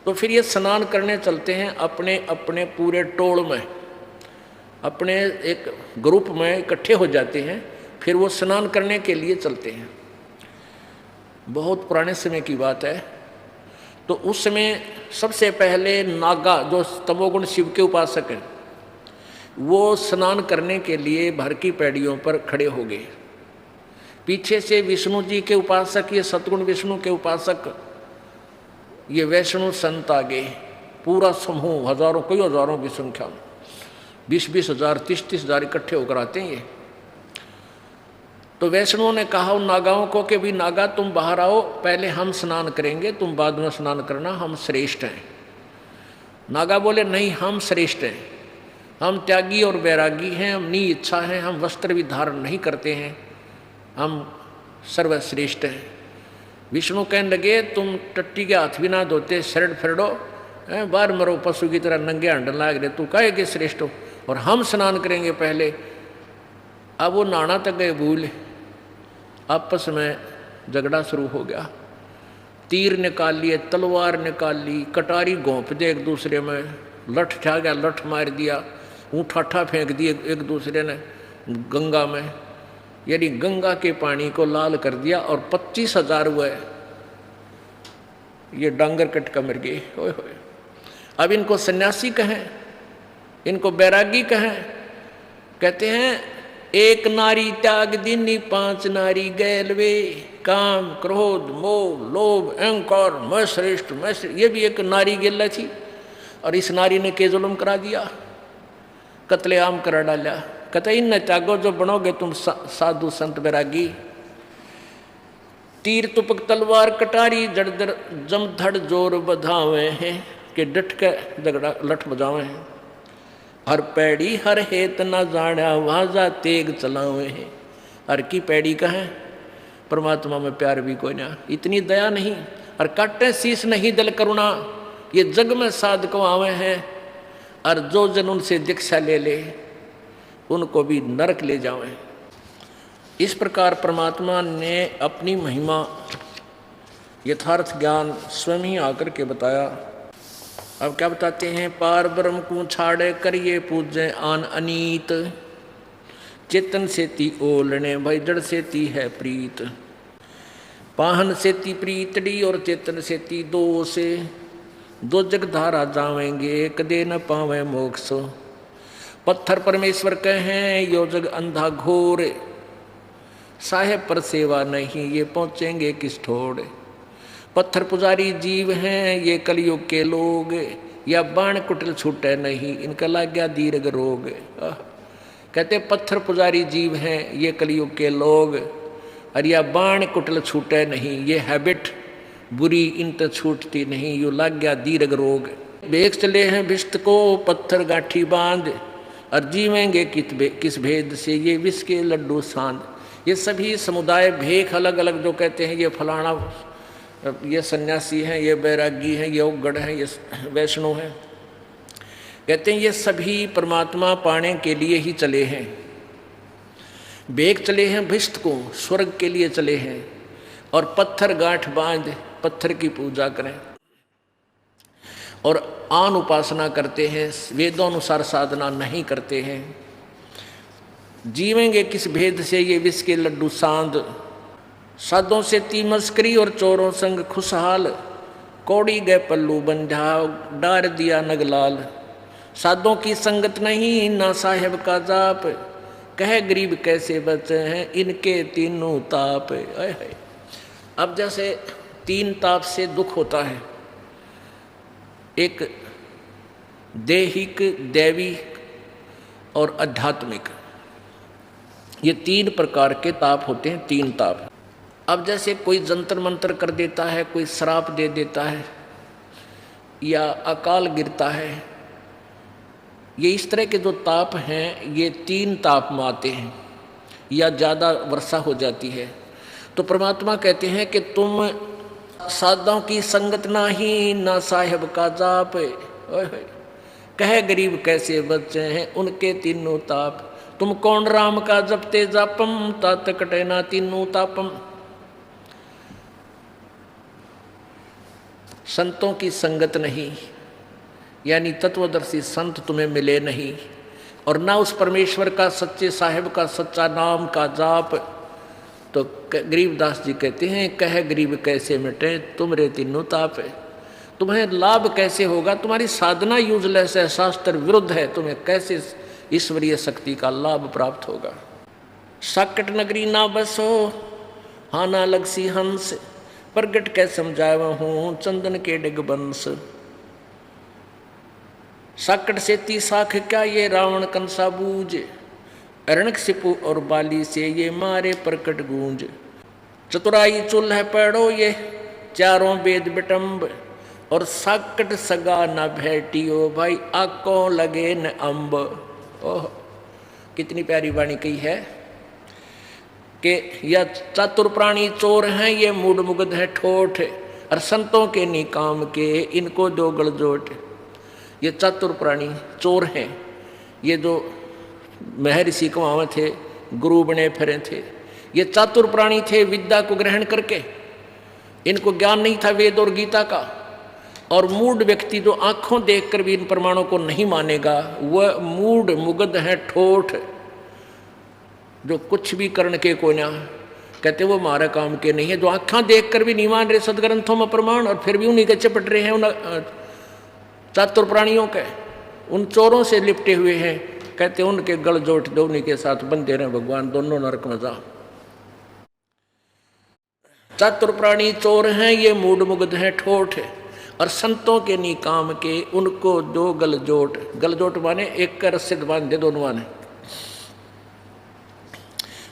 तो फिर ये स्नान करने चलते हैं अपने अपने पूरे टोल में, अपने एक ग्रुप में इकट्ठे हो जाते हैं, फिर वो स्नान करने के लिए चलते हैं। बहुत पुराने समय की बात है। तो उस समय सबसे पहले नागा, जो तमोगुण शिव के उपासक हैं, वो स्नान करने के लिए भर की पैड़ियों पर खड़े हो गए। पीछे से विष्णु जी के उपासक, ये सतगुण विष्णु के उपासक, ये वैष्णव संत आगे, पूरा समूह, हजारों, कई हजारों की संख्या में, 20-20 हजार, 30-30 हजार इकट्ठे होकर आते हैं ये। तो वैष्णव ने कहा उन नागाओं को कि भी नागा तुम बाहर आओ, पहले हम स्नान करेंगे, तुम बाद में स्नान करना, हम श्रेष्ठ हैं। नागा बोले नहीं, हम श्रेष्ठ हैं, हम त्यागी और वैरागी हैं, हम नी इच्छा हैं, हम वस्त्र भी धारण नहीं करते हैं, हम सर्वश्रेष्ठ हैं। विष्णु कहने लगे तुम टट्टी के हाथ भी ना धोते, शरण फिरडो, बाहर मरो पशु की तरह नंगे हंडन लाग रहे, तू कहे कि श्रेष्ठ हो, और हम स्नान करेंगे पहले। अब वो नहाना तक गए भूल, आपस में झगड़ा शुरू हो गया। तीर निकाल लिए, तलवार निकाल ली, कटारी घोंप दे एक दूसरे में, लठ छा गया, लठ मार दिया, ऊँठाठा फेंक दिए एक दूसरे ने गंगा में, यानी गंगा के पानी को लाल कर दिया। और 25 हजार हुए, ये डांगर कट कर मर गए। होए होए। अब इनको सन्यासी कहें, इनको बैरागी कहें? कहते हैं एक नारी त्याग दीनी, 5 नारी गैलवे, काम, क्रोध, मोह, लोभ, अहंकार, मैं श्रेष्ठ, मैं श्रेष्ठ। ये भी एक नारी गेला थी, और इस नारी ने के जुल्म करा दिया, कत्लेआम करा डाला। कहते इन न त्यागो जो बनोगे तुम साधु संत बैरागी। तीर तुपक तलवार कटारी, जड़दर जमधड़ जोर बधावे हैं, कि डट के झगड़ा लठ बजावे हैं। हर पैड़ी हर हेत न जाना, वाजा तेग चलावे हैं। हर की पैड़ी का है, परमात्मा में प्यार भी कोई ना, इतनी दया नहीं, और काटे शीश नहीं दल करुणा, ये जग में साधक आवे हैं। और जो जन उनसे दीक्षा ले ले उनको भी नरक ले जावे। इस प्रकार परमात्मा ने अपनी महिमा, यथार्थ ज्ञान स्वयं ही आकर के बताया। अब क्या बताते हैं, पार ब्रह्म को छाड़े करिए पूजे आन अनीत, चेतन से ती ओलने भाई जड़ से ती है प्रीत। पाहन से ती प्रीतड़ी और चेतन से ती दो से, दो जग धारा जावेंगे कदे न पावे मोक्ष। पत्थर परमेश्वर कहें यो जग अंधा घोर, साहेब पर सेवा नहीं ये पहुँचेंगे किस ठोड़। पत्थर पुजारी जीव हैं ये कलयुग के लोग, या बाण कुटिल छूटे नहीं इनका लग गया दीर्घ रोग। कहते पत्थर पुजारी जीव हैं ये कलयुग के लोग, और या बाण कुटिल छूटे नहीं, ये हैबिट बुरी इन तो छूटती नहीं, यो लग गया दीर्घ रोग। बेच चले हैं भिष्ट को पत्थर गाठी बांध, और जीवेंगे किस भेद से ये विष के लड्डू सांध। ये सभी समुदाय भेख अलग अलग जो कहते हैं ये फलाना, ये सन्यासी हैं, ये बैरागी हैं, ये उगड़ हैं, ये वैष्णव हैं, कहते हैं ये सभी परमात्मा पाने के लिए ही चले हैं। भेख चले हैं भिष्ट को, स्वर्ग के लिए चले हैं, और पत्थर गांठ बांध पत्थर की पूजा करें, और आन उपासना करते हैं, वेदोनुसार साधना नहीं करते हैं। जीवेंगे किस भेद से ये विष के लड्डू सांध। साधों से ती मस्करी और चोरों संग खुशहाल, कौड़ी गए पल्लू बंधा डार दिया नगलाल। साधों की संगत नहीं ना साहेब का जाप, कहे गरीब कैसे बचे हैं इनके तीनों ताप। अब जैसे 3 ताप से दुख होता है, एक दैहिक, दैविक और आध्यात्मिक, ये 3 प्रकार के ताप होते हैं, 3 ताप। अब जैसे कोई जंतर मंतर कर देता है, कोई श्राप दे देता है या अकाल गिरता है, ये इस तरह के जो ताप हैं ये 3 ताप में आते हैं, या ज़्यादा वर्षा हो जाती है तो परमात्मा कहते हैं कि तुम साधुओं की संगत नाही, ना साहेब का जाप, कहे गरीब कैसे बच्चे हैं उनके 3 ताप। तुम कौन राम का जपते जापम, तात कटे ना 3 तापम। संतों की संगत नहीं, यानी तत्वदर्शी संत तुम्हें मिले नहीं, और ना उस परमेश्वर का, सच्चे साहिब का सच्चा नाम का जाप, तो गरीबदास जी कहते हैं कह गरीब कैसे मिटे तुमरे 3 ताप। तुम्हें लाभ कैसे होगा, तुम्हारी साधना यूजलेस है, शास्त्र विरुद्ध है, तुम्हें कैसे ईश्वरीय शक्ति का लाभ प्राप्त होगा। साकट नगरी ना बसो, हाँ ना लगसी हंस, प्रगट कै समझावा हूँ चंदन के डिग बंस। साकट से 30 साख क्या ये रावण कंसा बूझ, अरणक सिपु और बाली से ये मारे प्रकट गूंज। चतुराई चूल्ह पेड़ो ये 4 वेद बिटम्ब, और साकट सगा न भेटियो भाई आको लगे न अम्ब। ओह कितनी प्यारी वाणी कही है कि यह चतुर प्राणी चोर हैं, ये मूड मुग्ध है ठोठ, और संतों के निकाम के इनको 2 गलजोट। ये चतुर प्राणी चोर हैं, ये जो महर्षि कुमाव थे, गुरु बने फिरे थे, ये चतुर प्राणी थे विद्या को ग्रहण करके, इनको ज्ञान नहीं था वेद और गीता का। और मूढ़ व्यक्ति जो आंखों देखकर भी इन प्रमाणों को नहीं मानेगा, वह मूढ़ मुग्ध है ठोठ, जो कुछ भी करने के को ना कहते वो हमारे काम के नहीं है, जो आंखें देखकर भी नहीं मान रहे सदग्रंथों में प्रमाण, और फिर भी उन्हीं के चपट रहे हैं, उन चातुर प्राणियों के, उन चोरों से लिपटे हुए हैं। कहते उनके गल जोट दो, उन्हीं के साथ बंधे रहे भगवान, दोनों नरक में जा। चातुर प्राणी चोर हैं, ये मूढ़ मुग्ध हैं ठोठ, और संतों के निकाम के उनको 2 गलजोट। गलजोट माने एक का रस्से बांध दे, दोनों माने।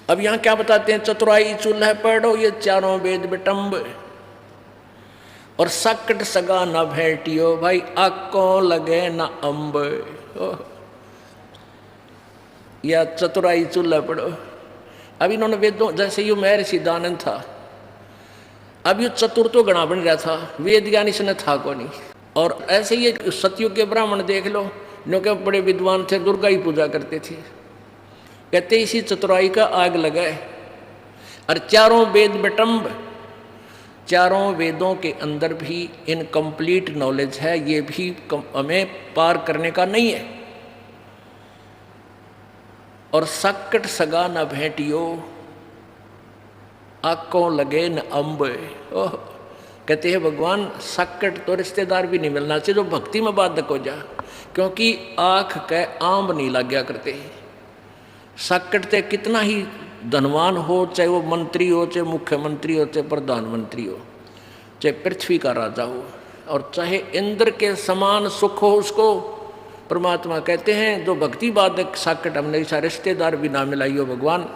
अब यहां क्या बताते हैं, चतुराई चूल्हा पढ़ो ये 4 वेद बिटम्ब, और सकट सगा न भेटियो भाई आको लगे न अम्ब। या चतुराई चूल्हा पढ़ो। अब इन्होंने वेदों, जैसे यो महर्षि दानंद था, अब ये चतुर तो गणा बन रहा था, वेद ज्ञान इसने था को नहीं। और ऐसे ही सतयुग के ब्राह्मण देख लो, जो के बड़े विद्वान थे, दुर्गा ही पूजा करते थे। कहते इसी चतुराई का आग लगाए, और 4 वेद बिटम्ब, 4 वेदों के अंदर भी इनकम्प्लीट नॉलेज है, ये भी हमें पार करने का नहीं है। और सकट सगा न भेटियो आकों लगे न अम्ब। ओह कहते हैं भगवान, सकट तो रिश्तेदार भी नहीं मिलना चाहिए जो भक्ति में बाधक हो जा, क्योंकि आँख के आंब नहीं लग गया करते। सकट ते कितना ही धनवान हो, चाहे वो मंत्री हो, चाहे मुख्यमंत्री हो, चाहे प्रधानमंत्री हो, चाहे पृथ्वी का राजा हो, और चाहे इंद्र के समान सुख हो उसको, परमात्मा कहते हैं जो भक्ति बाधक सकट हमने ऐसा रिश्तेदार भी ना मिलाइयो भगवान,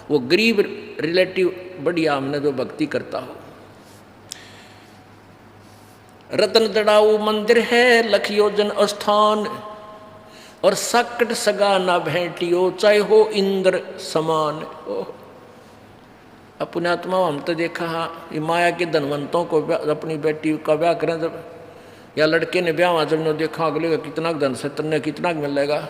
वो गरीब रिलेटिव बढ़िया हमने जो भक्ति करता हो। रतन जड़ाऊ मंदिर है लख योजन स्थान, और सकट सगा ना भेटियो चाहे हो इंद्र समान। अपने आत्मा हम तो देखा, हाँ ये माया के धनवंतों को अपनी बेटी का ब्याह करें जब, या लड़के ने ब्याह जब ने देखा अगले का कितना धन से तन्ने कितना मिलेगा।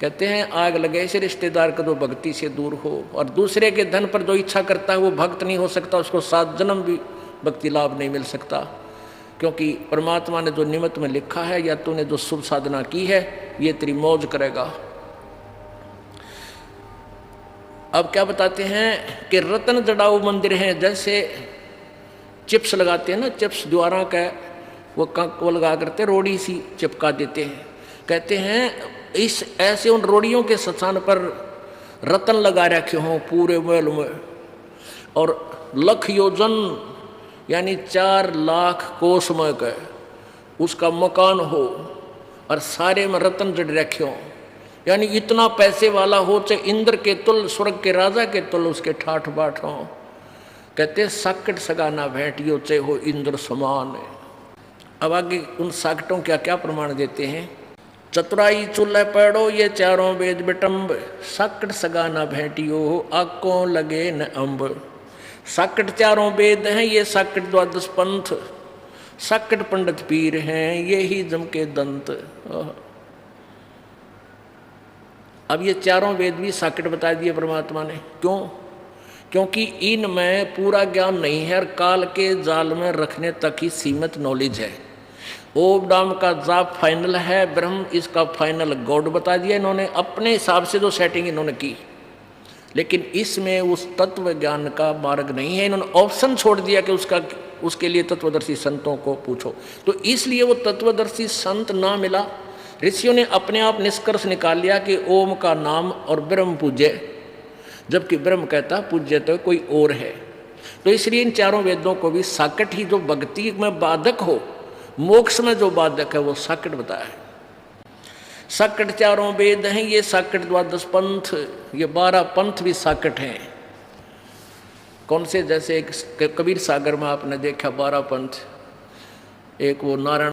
कहते हैं आग लगे ऐसे रिश्तेदार का जो भक्ति से दूर हो, और दूसरे के धन पर जो इच्छा करता है वो भक्त नहीं हो सकता, उसको 7 जन्म भी भक्ति लाभ नहीं मिल सकता, क्योंकि परमात्मा ने जो निमित्त में लिखा है या तूने जो शुभ साधना की है ये तेरी मौज करेगा। अब क्या बताते हैं कि रतन जड़ाऊ मंदिर हैं, जैसे चिप्स लगाते हैं ना, चिप्स द्वारा का वो लगा करते रोड़ी सी चिपका देते हैं। कहते हैं इस ऐसे उन रोड़ियों के स्थान पर रतन लगा रखे हों पूरे महल में, और लख योजन यानी 4 लाख कोस में का उसका मकान हो, और सारे में रतन जड़ रखे हो, यानी इतना पैसे वाला हो चाहे इंद्र के तुल, स्वर्ग के राजा के तुल उसके ठाठ बाट हो। कहते साकट सगाना भेंटियो चाहे हो इंद्र समान। अब आगे उन साकटों क्या क्या प्रमाण देते हैं। चतुराई चूल्हे पैड़ो ये चारों वेद बिटम्ब, साकट सगाना भेंटियो आको लगे न अम्ब। साकट चारों वेद हैं ये साकट द्वादश पंथ, साकट पंडित पीर हैं ये ही जम के दंत। अब ये चारों वेद भी साकट बता दिए परमात्मा ने। क्यों? क्योंकि इनमें पूरा ज्ञान नहीं है और काल के जाल में रखने तक ही सीमित नॉलेज है। ओम नाम का जाप फाइनल है, ब्रह्म इसका फाइनल गॉड बता दिया इन्होंने, अपने हिसाब से जो सेटिंग इन्होंने की। लेकिन इसमें उस तत्व ज्ञान का मार्ग नहीं है, इन्होंने ऑप्शन छोड़ दिया कि उसके लिए तत्वदर्शी संतों को पूछो। तो इसलिए वो तत्वदर्शी संत ना मिला। ऋषियों ने अपने आप निष्कर्ष निकाल लिया कि ओम का नाम और ब्रह्म पूज्य, जबकि ब्रह्म कहता पूज्य तो कोई और है। तो इसलिए इन चारों वेदों को भी साकट ही, जो भक्ति में बाधक हो, मोक्ष में जो बाधक है वो साकट बताया है। साकट चारों वेद हैं ये साकट द्वादश पंथ, ये 12 पंथ भी साकट हैं। कौन से? जैसे एक कबीर सागर में आपने देखा 12 पंथ, एक वो नारायण